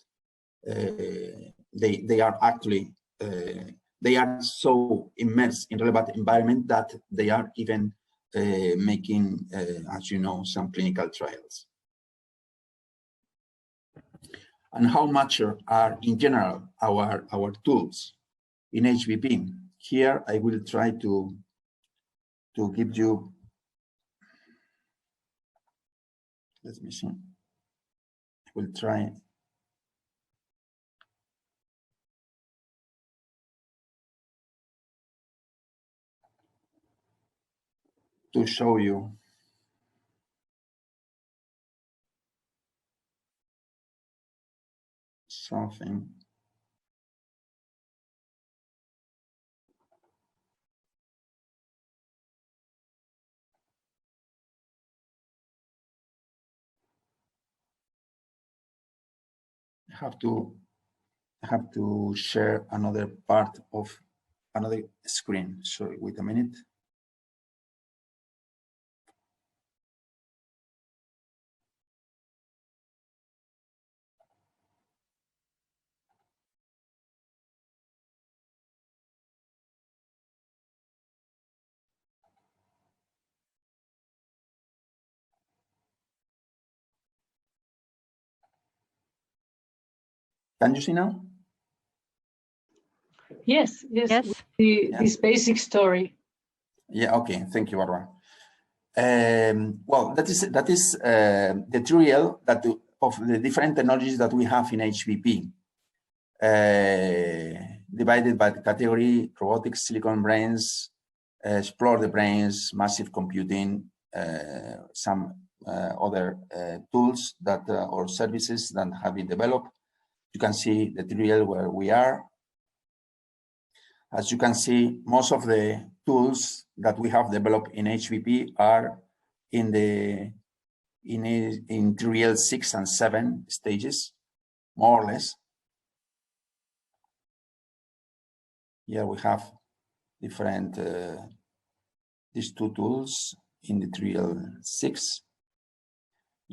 They are actually they are so immersed in relevant environment that they are even making, as you know, some clinical trials. And how mature are in general our tools in HBP? Here I will try to give you, let me see, I will try to show you something. I have to share another part of another screen. Sorry, wait a minute. Can you see now? Yes. This basic story. Yeah. Okay. Thank you, Barbara. Well, that is the tutorial of the different technologies that we have in HBP, divided by the category: robotics, silicon brains, explore the brains, massive computing, some other tools that or services that have been developed. You can see the tutorial where we are. As you can see, most of the tools that we have developed in HBP are in tutorial 6 and 7 stages, more or less. Here we have different these 2 tools in the tutorial 6.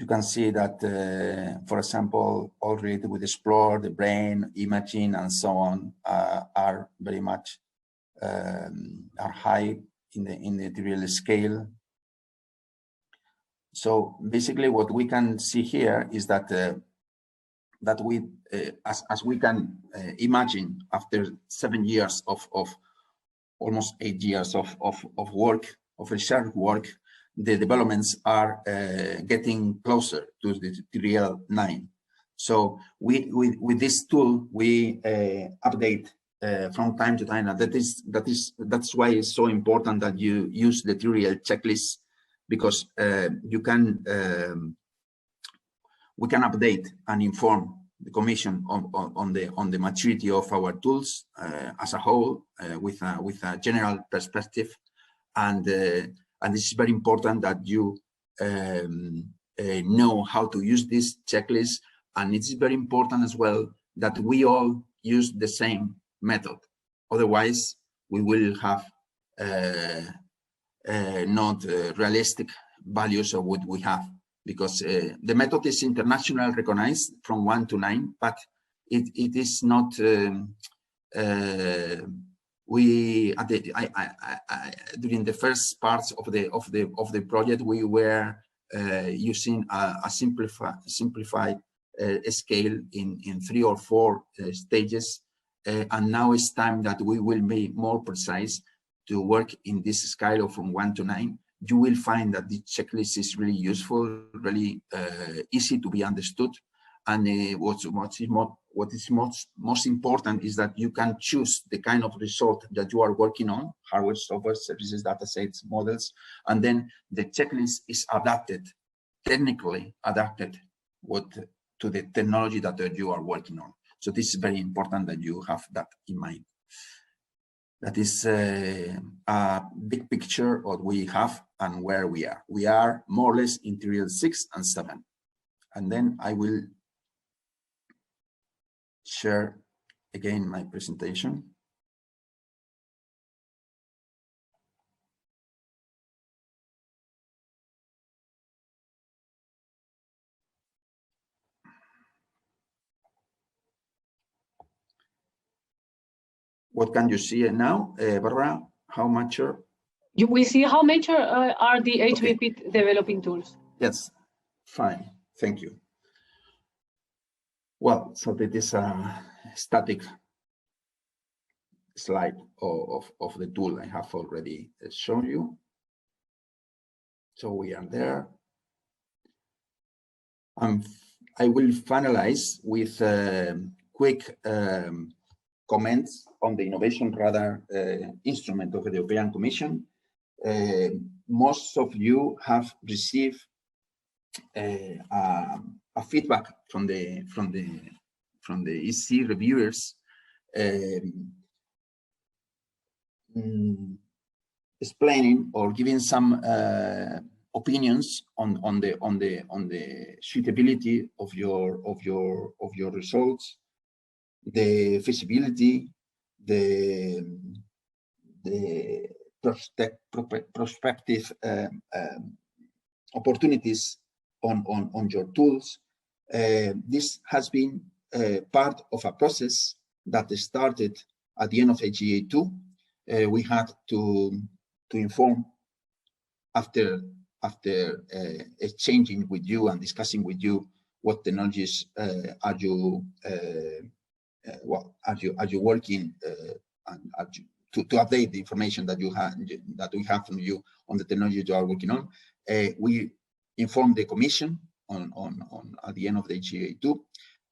You can see that, for example, all related with explore, the brain, imaging, and so on, are very much are high in the tutorial scale. So basically, what we can see here is that that we, as we can imagine, after 7 years of almost 8 years of work, of research work, the developments are getting closer to the tutorial 9. So with this tool, we update from time to time, and that's why it's so important that you use the tutorial checklist, because you can we can update and inform commission on the maturity of our tools as a whole, with a general perspective, and this is very important that you know how to use this checklist, and it's very important as well that we all use the same method. Otherwise, we will have not realistic values of what we have, because the method is internationally recognized from 1 to 9, but it is not. During the first parts of the project, we were using a simplified scale in 3 or 4 stages, and now it's time that we will be more precise to work in this scale from 1 to 9. You will find that the checklist is really useful, really easy to be understood, and what is most important is that you can choose the kind of result that you are working on: hardware, software, services, data sets, models, and then the checklist is adapted, technically adapted, to the technology that you are working on. So this is very important that you have that in mind. That is a big picture of what we have and where we are. We are more or less in trial 6 and 7. And then I will share again my presentation. What can you see now, Barbara? How mature? We see how mature are the HBP developing tools. Yes, fine, thank you. Well, so that is a static slide of the tool I have already shown you. So we are there. I will finalize with quick comments on the Innovation Radar instrument of the European Commission. Most of you have received a feedback from the EC reviewers, explaining or giving some opinions on the suitability of your results, the feasibility, the prospective opportunities on your tools. This has been part of a process that started at the end of HGA2. We had to inform after exchanging with you and discussing with you what technologies are you working and to update the information that we have from you on the technology you are working on. We informed the Commission at the end of the HGA2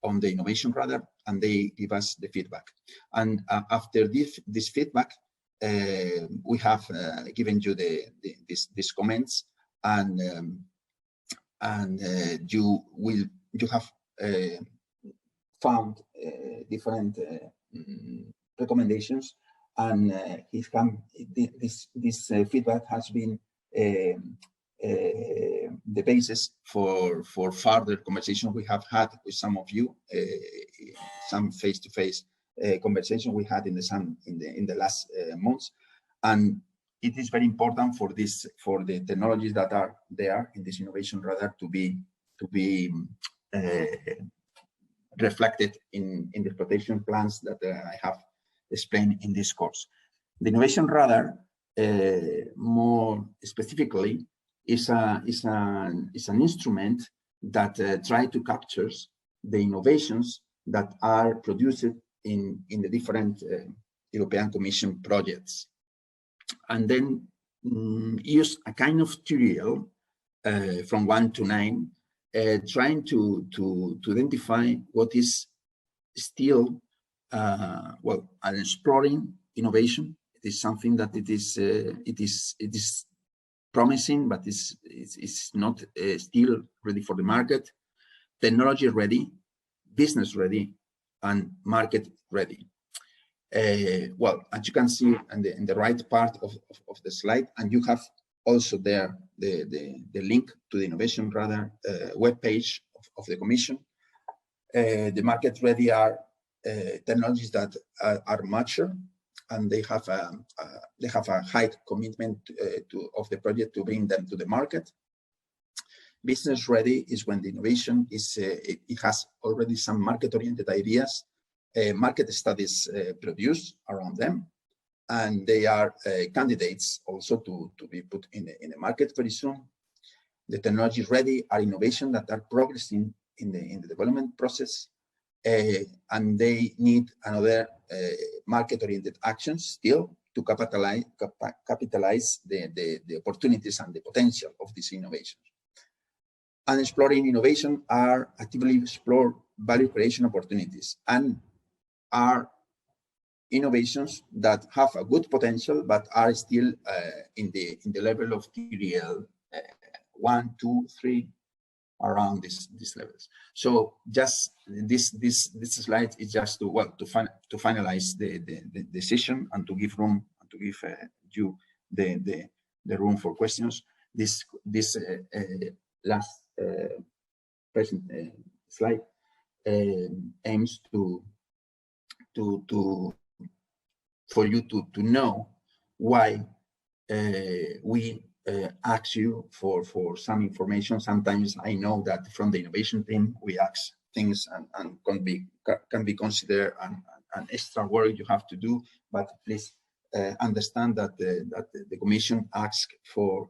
on the Innovation Radar, and they give us the feedback. And after this feedback, we have given you these comments, and you have found different recommendations, and this feedback has been the basis for further conversation we have had with some of you, some face-to-face conversation we had in the last months, and it is very important for the technologies that are there in this Innovation Radar to be reflected in the exploitation plans that I have explained in this course. The Innovation Radar, more specifically, is an instrument that tries to capture the innovations that are produced in the different European Commission projects, and then use a kind of tutorial from 1 to 9, trying to identify what is still an exploring innovation. It is something that it is promising, but it's not still ready for the market. Technology ready, business ready and market ready. Well, as you can see in the right part of the slide, and you have also there the link to the Innovation Radar webpage of the Commission. The market ready are technologies that are mature, and they have a high commitment of the project to bring them to the market. Business ready is when the innovation is it has already some market-oriented ideas, market studies produced around them, and they are candidates also to be put in the market very soon. The technologies ready are innovation that are progressing in the development process, and they need another market-oriented actions still to capitalize the opportunities and the potential of these innovations. And exploring innovation are actively explore value creation opportunities and are innovations that have a good potential but are still in the level of TDL 1, 2, 3, around these levels. So just this slide is just to finalize the session and to give room to give you the room for questions. This last present slide aims for you to know why we ask you for some information. Sometimes I know that from the innovation team we ask things and can be considered an extra work you have to do, but please understand that the Commission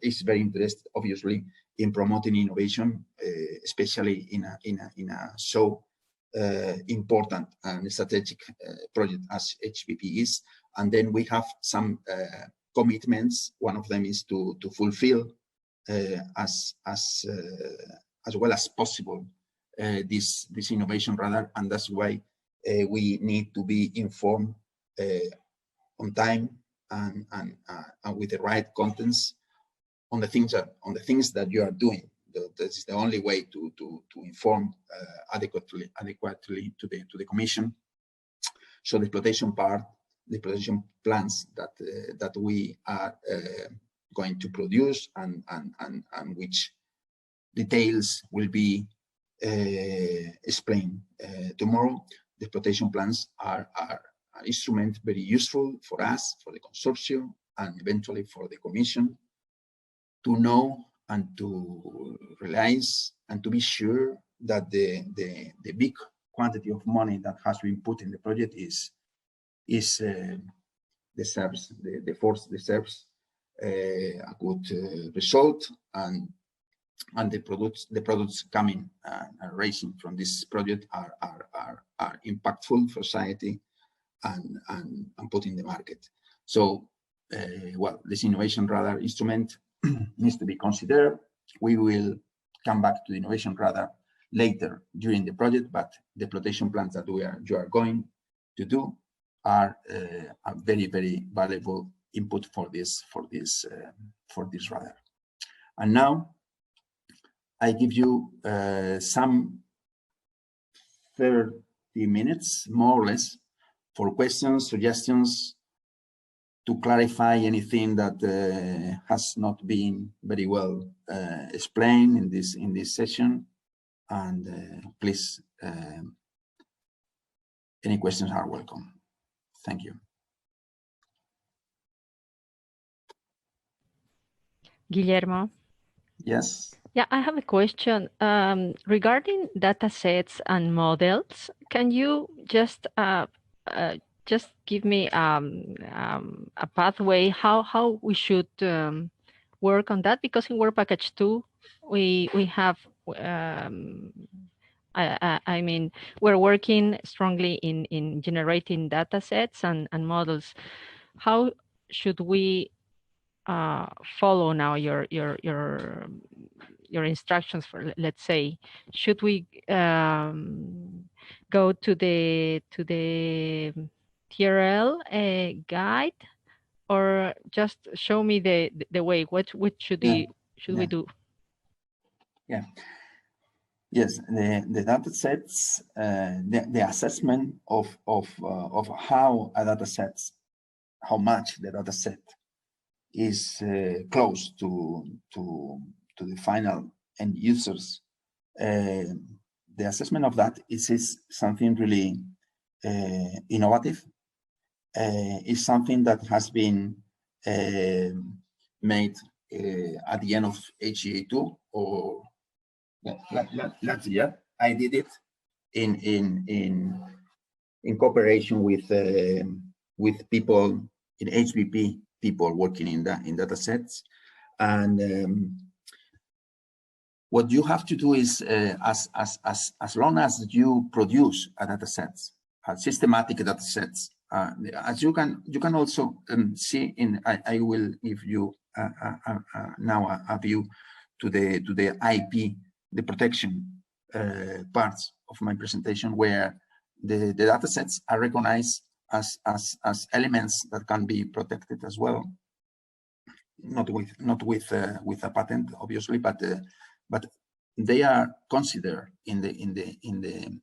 is very interested, obviously, in promoting innovation, especially in a so important and strategic project as HBP is. And then we have some commitments. One of them is to fulfill as well as possible this innovation radar, and that's why we need to be informed on time and with the right contents on the things that you are doing. This is the only way to inform adequately to the Commission. So the exploitation part, the exploitation plans that we are going to produce and which details will be explained tomorrow. The exploitation plans are an instrument very useful for us, for the consortium, and eventually for the Commission to know and to realize and to be sure that the big quantity of money that has been put in the project deserves a good result, and the products coming and rising from this project are impactful for society and put in the market. So well, this innovation radar instrument needs to be considered. We will come back to the innovation radar later during the project, but the exploitation plans that you are going to do are a very, very valuable input for this radar. And now I give you some 30 minutes, more or less, for questions, suggestions, to clarify anything that has not been very well explained in this session. And please, any questions are welcome. Thank you. Guillermo. Yes. Yeah, I have a question regarding data sets and models. Can you just give me a pathway how we should work on that? Because in Work Package 2, we have I mean, we're working strongly in generating data sets and models. How should we follow now your instructions for, let's say? Should we go to the TRL guide, or just show me the way? What should we do? Yeah. Yes, the data sets, the assessment of how a data set, how much the data set is close to the final end users. The assessment of that is something really innovative. Is something that has been made at the end of HGA2 or last year. I did it in cooperation with people in HBP, people working in data sets. And what you have to do is as long as you produce a data set, systematic data sets, as you can also see in, I will give you now a view to the IP, the protection parts of my presentation, where the data sets are recognized as elements that can be protected as well, not with a patent, obviously, but they are considered in the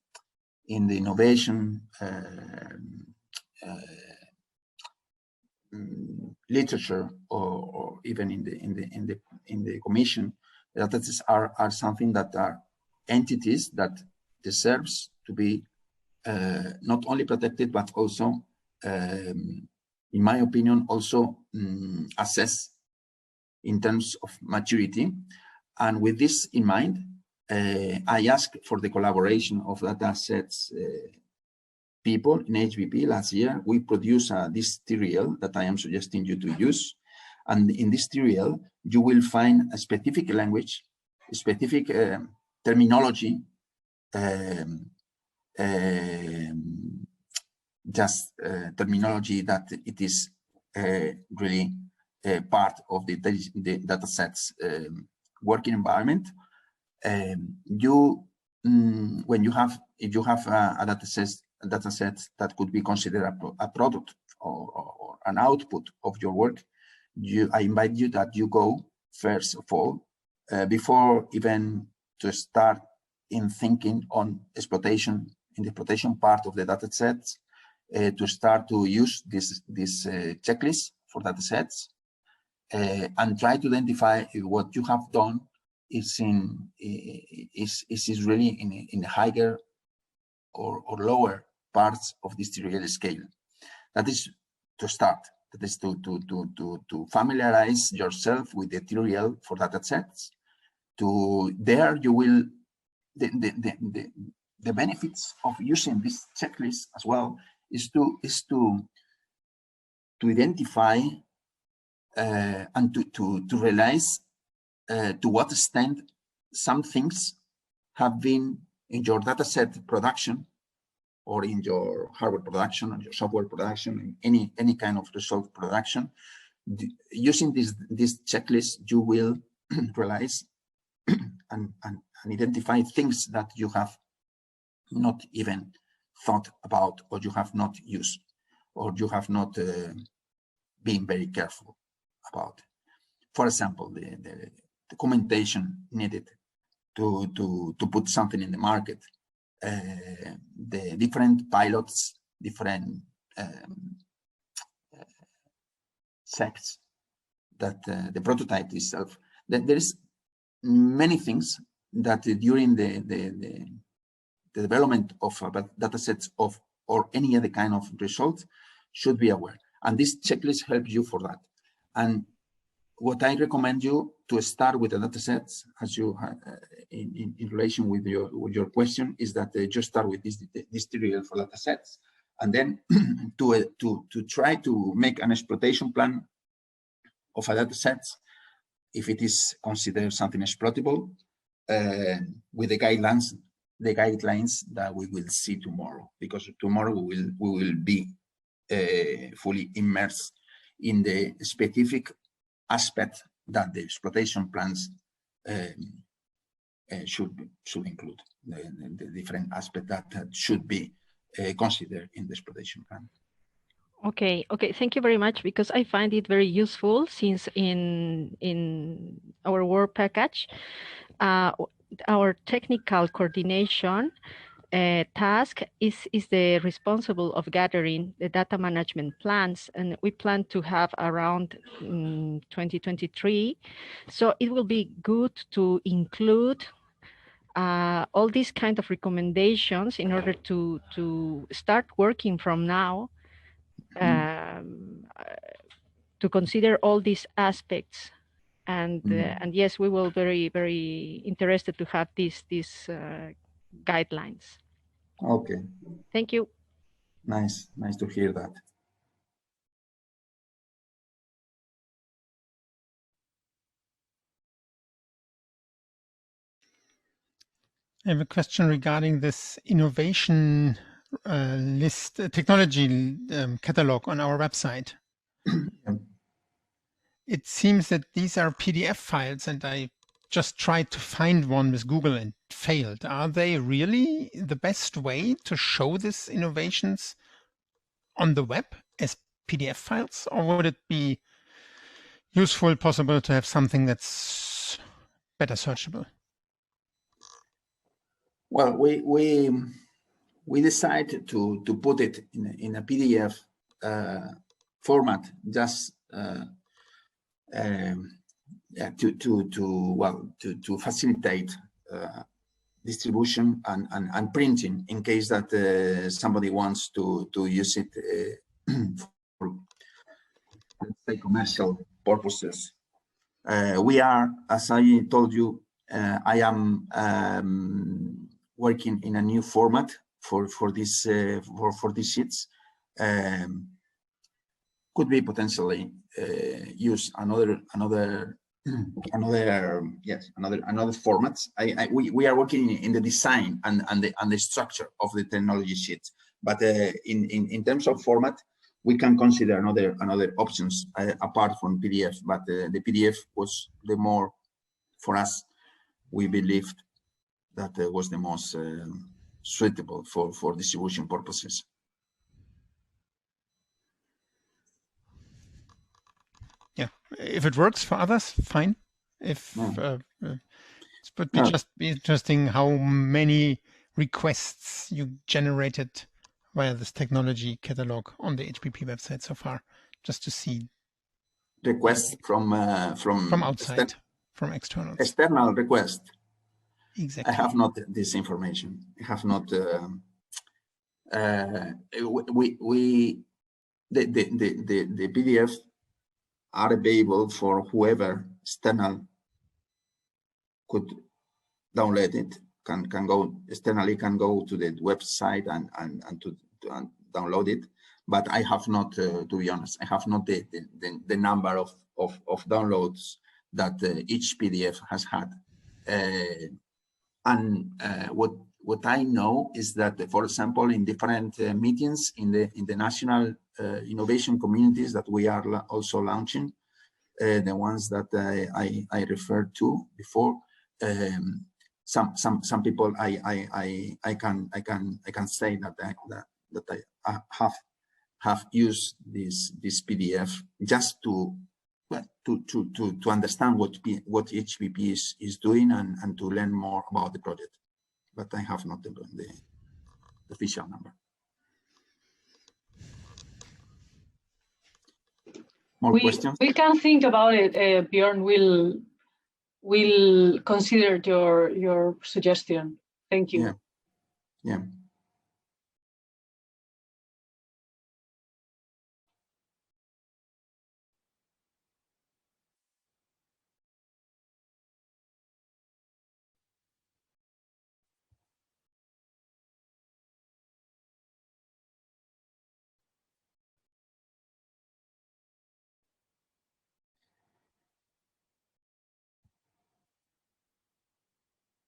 innovation literature, or even in the commission. Data sets are something that are entities that deserves to be not only protected, but also, in my opinion, also assessed in terms of maturity. And with this in mind, I asked for the collaboration of data sets people in HBP. Last year, we produced this tutorial that I am suggesting you to use. And in this tutorial, you will find a specific language, specific terminology, terminology that it is really part of the data sets working environment. When you have, if you have a data set that could be considered a product or an output of your work, I invite you that you go first of all, before even to start in thinking on exploitation, in the exploitation part of the data sets, to start to use this checklist for data sets, and try to identify if what you have done is really in the higher or lower parts of this tutorial scale. That is to start. That is to familiarize yourself with the tutorial for data sets. There you will, the benefits of using this checklist as well is to identify and to realize to what extent some things have been in your dataset production, or in your hardware production, or your software production, any kind of result production. Using this checklist, you will realize and identify things that you have not even thought about, or you have not used, or you have not been very careful about. For example, the documentation needed to put something in the market, the different pilots, different sects that the prototype itself. That there is many things that during the development of data sets or any other kind of result should be aware. And this checklist helps you for that. And what I recommend you to start with the data sets, as you in relation with your question, is that you start with this tutorial for data sets, and then to try to make an exploitation plan of a data set, if it is considered something exploitable, with the guidelines that we will see tomorrow, because tomorrow we will be fully immersed in the specific aspect that the exploitation plans should include, the different aspect that should be considered in the exploitation plan. Okay, thank you very much, because I find it very useful, since in our work package, our technical coordination task is the responsible of gathering the data management plans, and we plan to have around 2023. So it will be good to include all these kind of recommendations in order to start working from now, to consider all these aspects. And yes, we will very interested to have these guidelines. Okay. Thank you. Nice to hear that. I have a question regarding this innovation list, technology catalog on our website. It seems that these are PDF files, and I just tried to find one with Google and failed. Are they really the best way to show these innovations on the web as PDF files, or would it be useful, possible to have something that's better searchable? Well, we decided to put it in a PDF format, just to facilitate distribution and printing in case that somebody wants to use it for, let's say, commercial purposes. We are, as I told you, I am working in a new format for these sheets. Could be potentially use another formats. We are working in the design and the structure of the technology sheet, but in terms of format, we can consider another options apart from PDF. But the PDF was the more, for us, we believed that was the most suitable for distribution purposes. Yeah, if it works for others, fine. If it would be just be interesting how many requests you generated via this technology catalog on the HBP website so far, just to see requests from outside, from externals. External request. Exactly. I have not this information. I have not. The PDFs are available for whoever external could download it. Can go externally, can go to the website and to download it. But I have not, to be honest, I have not the number of downloads that each PDF has had. What I know is that, for example, in different meetings in the national innovation communities that we are also launching, the ones that I referred to before, some people I can say that I have used this PDF just to understand what HBP is doing and to learn more about the project, but I have not the official number. More questions? We can think about it. Bjorn will consider your suggestion. Thank you. Yeah.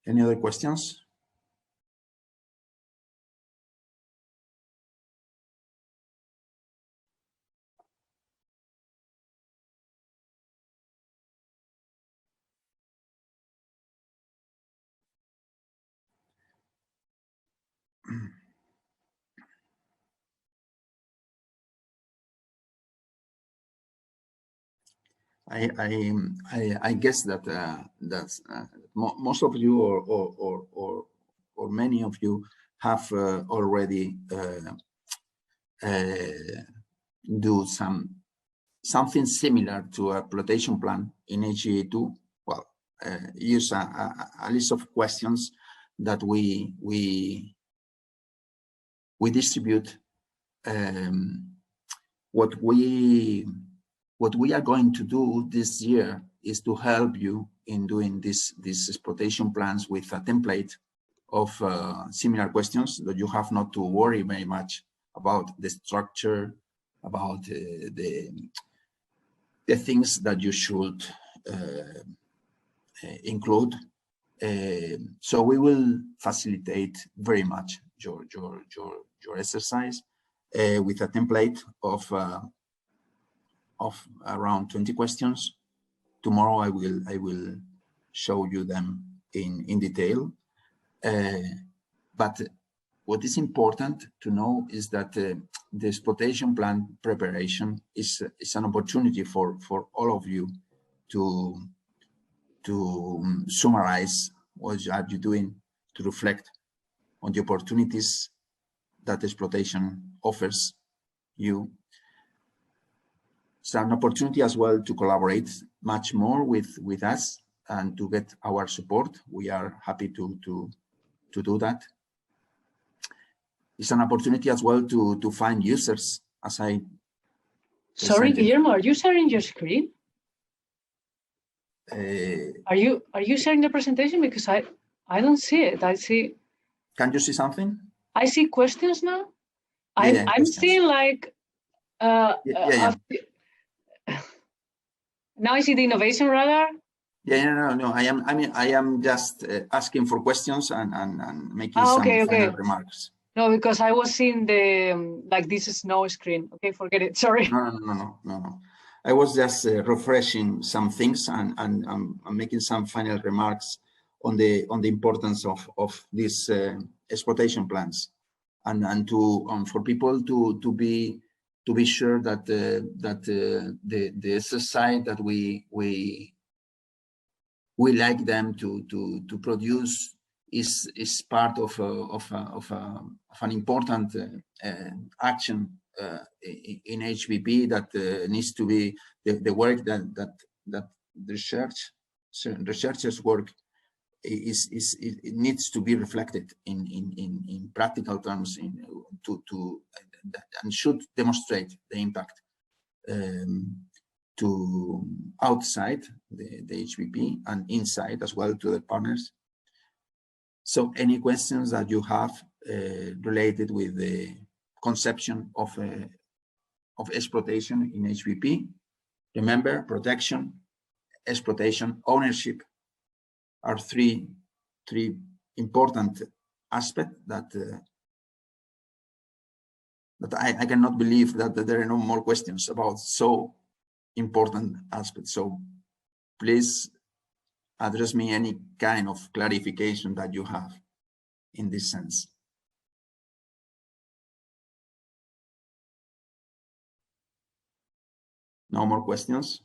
Any other questions? I guess that most of you or many of you have already do something similar to a exploitation plan in HBP2. Well, use a list of questions that we distribute. What we are going to do this year is to help you in doing these exploitation plans with a template of similar questions that you have not to worry very much about the structure, about the things that you should include. So we will facilitate very much your exercise with a template of around 20 questions. Tomorrow I will show you them in detail. But what is important to know is that the exploitation plan preparation is an opportunity for all of you to summarize what are you doing, to reflect on the opportunities that exploitation offers you. It's an opportunity as well to collaborate much more with us and to get our support. We are happy to do that. It's an opportunity as well to find users, as I Sorry, Guillermo, are you sharing your screen? Are you sharing the presentation? Because I don't see it. I see. Can you see something? I see questions now. Yeah, I'm seeing like. Yeah. Now I see the innovation radar. Yeah, no. I am just asking for questions and making some final remarks. No, because I was seeing the like this is no screen. Okay, forget it. Sorry. No. I was just refreshing some things and I'm making some final remarks on the importance of these exploitation plans and for people to be sure that the exercise that we like them to produce is part of an important action in HBP that needs to be the work that researchers work it needs to be reflected in practical terms and should demonstrate the impact to outside the HBP and inside as well to the partners. So any questions that you have related with the conception of exploitation in HBP, remember protection, exploitation, ownership are three important aspects that I cannot believe that there are no more questions about so important aspects. So please address me any kind of clarification that you have in this sense. No more questions?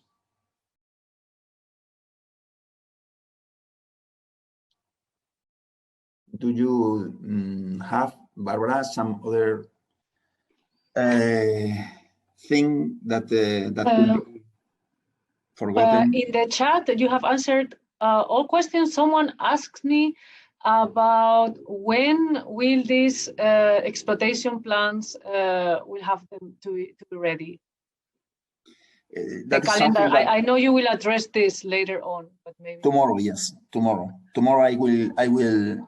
Do you have, Barbara, some other thing that could be forgotten? In the chat, you have answered all questions. Someone asked me about when will these exploitation plans will have them to be ready. The calendar. I know you will address this later on, but maybe tomorrow. Yes, tomorrow. Tomorrow I will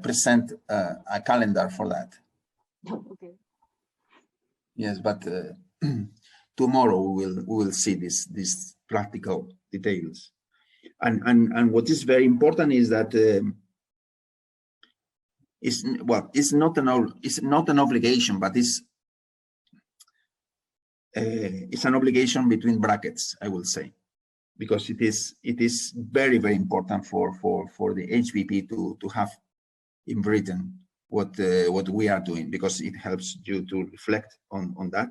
present a calendar for that. Okay. Yes, but tomorrow we will see these practical details, and what is very important is that it's not an obligation, but it's an obligation between brackets, I will say, because it is very important for the HBP to have in written what we are doing, because it helps you to reflect on that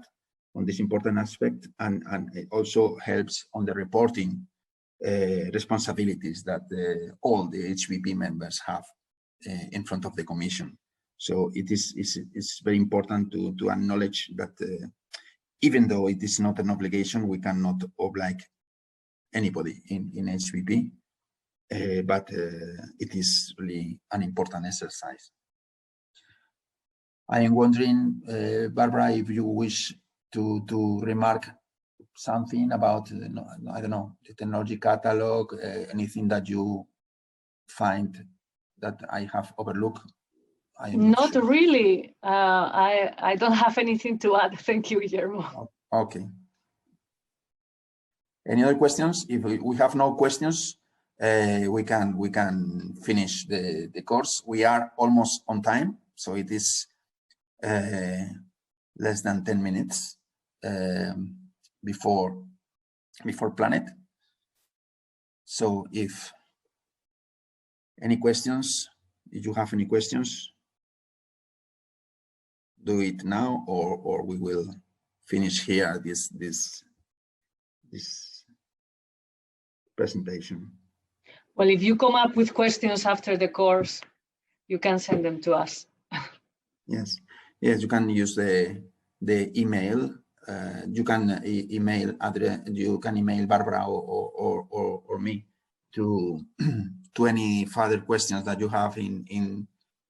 on this important aspect, and it also helps on the reporting responsibilities that all the HBP members have in front of the Commission. So it's very important to acknowledge that even though it is not an obligation, we cannot oblige anybody in HBP, but it is really an important exercise. I am wondering, Barbara, if you wish to remark something about, I don't know, the technology catalog, anything that you find that I have overlooked. Not sure. Really. I don't have anything to add. Thank you, Guillermo. Okay. Any other questions? If we have no questions, we can finish the course. We are almost on time, so it is less than 10 minutes before planet. So if any questions, if you have any questions, do it now, or we will finish here this presentation. Well, if you come up with questions after the course, you can send them to us. Yes, you can use the email. You can email Barbara or me to any further questions that you have in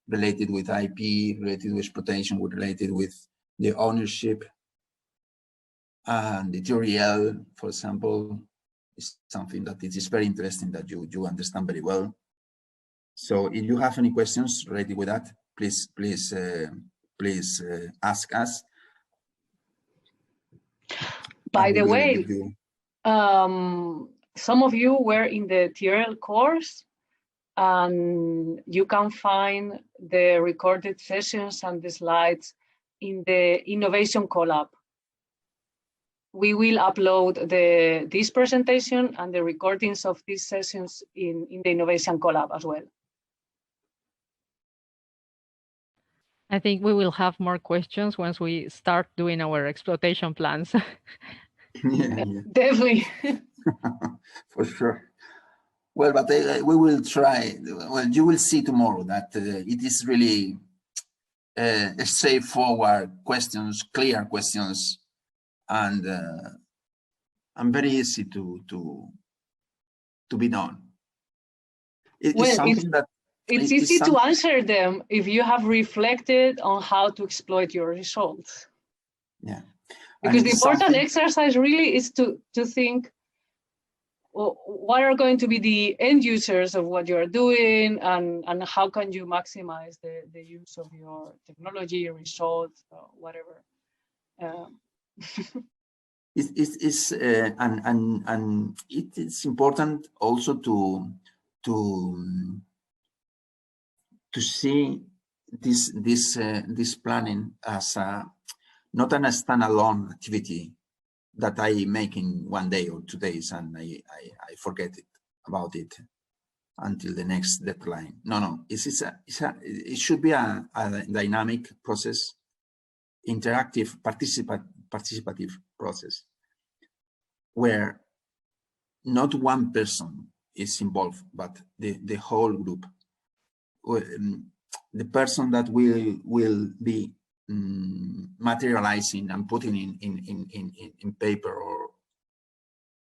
related with IP, related with exploitation, related with the ownership, and the TRL, for example, is something that it is very interesting that you understand very well. So if you have any questions related with that, please ask us. By the way, some of you were in the TRL course, and you can find the recorded sessions and the slides in the Innovation Collab. We will upload this presentation and the recordings of these sessions in the Innovation Collab as well. I think we will have more questions once we start doing our exploitation plans. Yeah. Definitely. For sure. Well, but we will try. Well, you will see tomorrow that it is really straightforward questions, clear questions, and very easy to be done. It's something that it's easy to answer them if you have reflected on how to exploit your results. Yeah. Because the important exercise really is to think, well, what are going to be the end users of what you're doing, and how can you maximize the use of your technology, results, whatever. And it is important also to see this planning as not a standalone activity that I make in 1 day or 2 days and I forget about it until the next deadline. No, it should be a dynamic process, interactive, participative process, where not one person is involved, but the whole group. The person that will be materializing and putting in paper or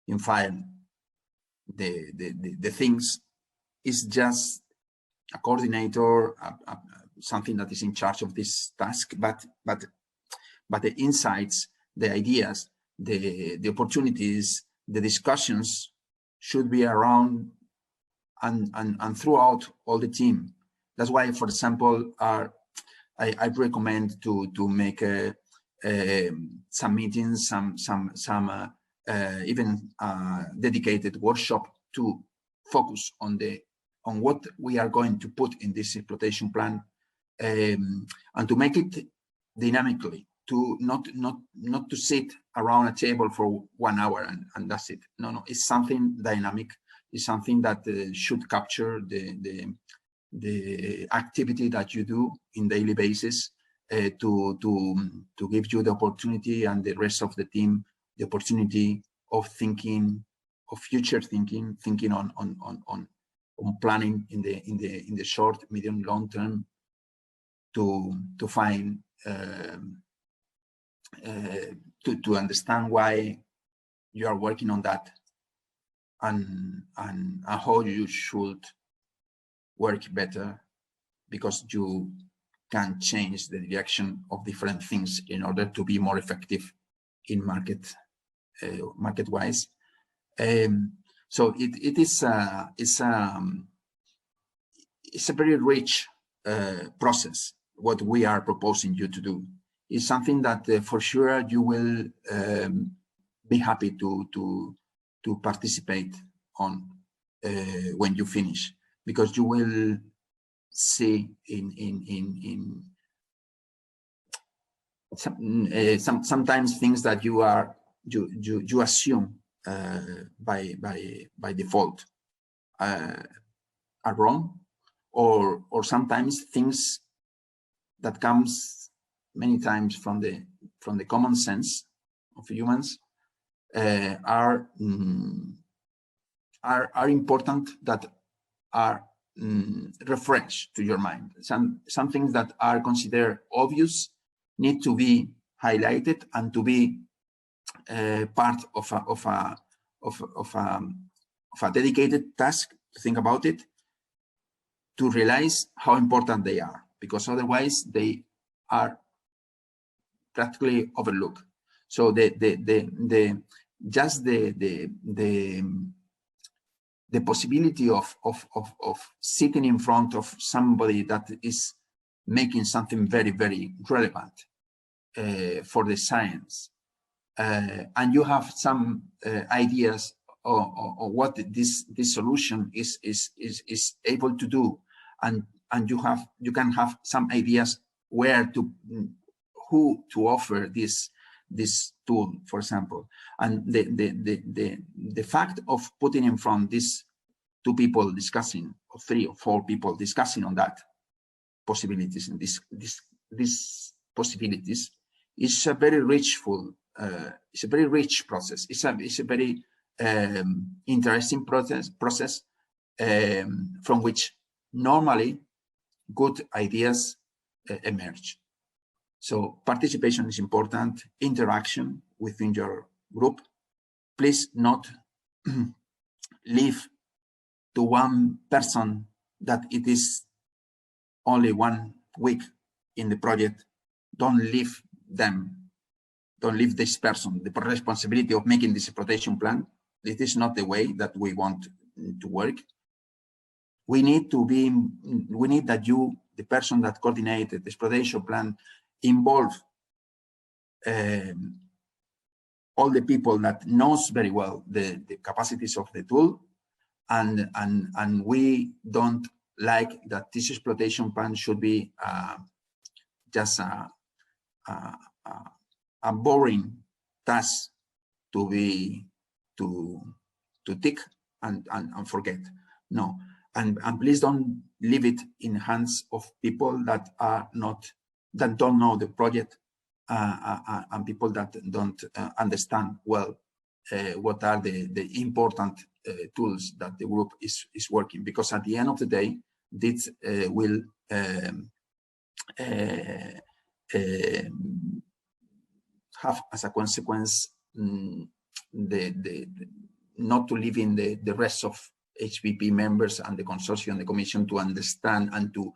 in file the things is just a coordinator, something that is in charge of this task, but the insights, the ideas, the opportunities, the discussions should be around and throughout all the team. That's why, for example, I recommend to make some meetings, some even dedicated workshop to focus on what we are going to put in this exploitation plan, and to make it dynamically, to not to sit around a table for 1 hour and that's it. No, it's something dynamic. It's something that should capture the activity that you do in daily basis, to give you the opportunity and the rest of the team the opportunity of thinking, of future thinking on planning in the short, medium, long term to find to understand why you are working on that and how you should work better, because you can change the direction of different things in order to be more effective in market wise. So it's a very rich process. What we are proposing you to do is something that for sure you will be happy to participate on when you finish, because you will see in sometimes things that you assume by default are wrong, or sometimes things that comes many times from the common sense of humans are important, that are refreshed to your mind. Some things that are considered obvious need to be highlighted and to be part of a dedicated task to think about it, to realize how important they are, because otherwise they are practically overlooked. So the possibility of sitting in front of somebody that is making something very, very relevant for the science, and you have some ideas or what this solution is able to do, and you can have some ideas who to offer this tool, for example. And the fact of putting in front these two people discussing, or 3 or 4 people discussing on that possibilities and these possibilities is a very richful. It's a very rich process. It's a very interesting process from which normally good ideas emerge. So participation is important, interaction within your group. Please not leave to one person that it is only 1 week in the project. Don't leave them. Don't leave this person the responsibility of making this exploitation plan. This is not the way that we want to work. We need that you, the person that coordinated the exploitation plan, involve all the people that knows very well the capacities of the tool, and we don't like that this exploitation plan should be just a boring task to tick and forget. No, and please don't leave it in hands of people that don't know the project and people that don't understand well what are the important tools that the group is working, because at the end of the day this will have as a consequence not to leave in the rest of HBP members and the consortium, the commission, to understand and to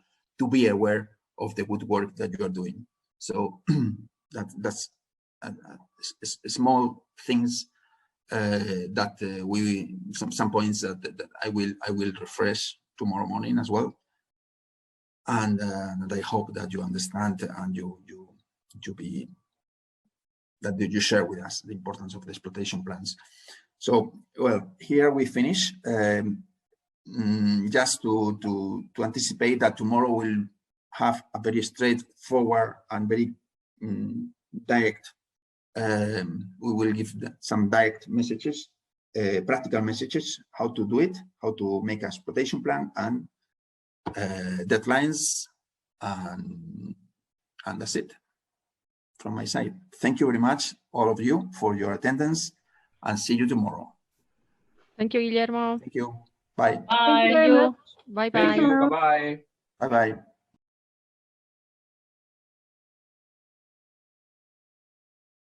be aware of the good work that you are doing. So that's small things that some points that I will refresh tomorrow morning as well, and I hope that you understand and you share with us the importance of the exploitation plans. So, well, here we finish. Just to anticipate that tomorrow we'll have a very straightforward and very direct. We will give some direct messages, practical messages, how to do it, how to make an exploitation plan, and deadlines, and And that's it from my side. Thank you very much, all of you, for your attendance, and see you tomorrow. Thank you, Guillermo. Thank you. Bye. Bye. Thank you. Bye-bye. Thank you. Bye-bye. Bye-bye.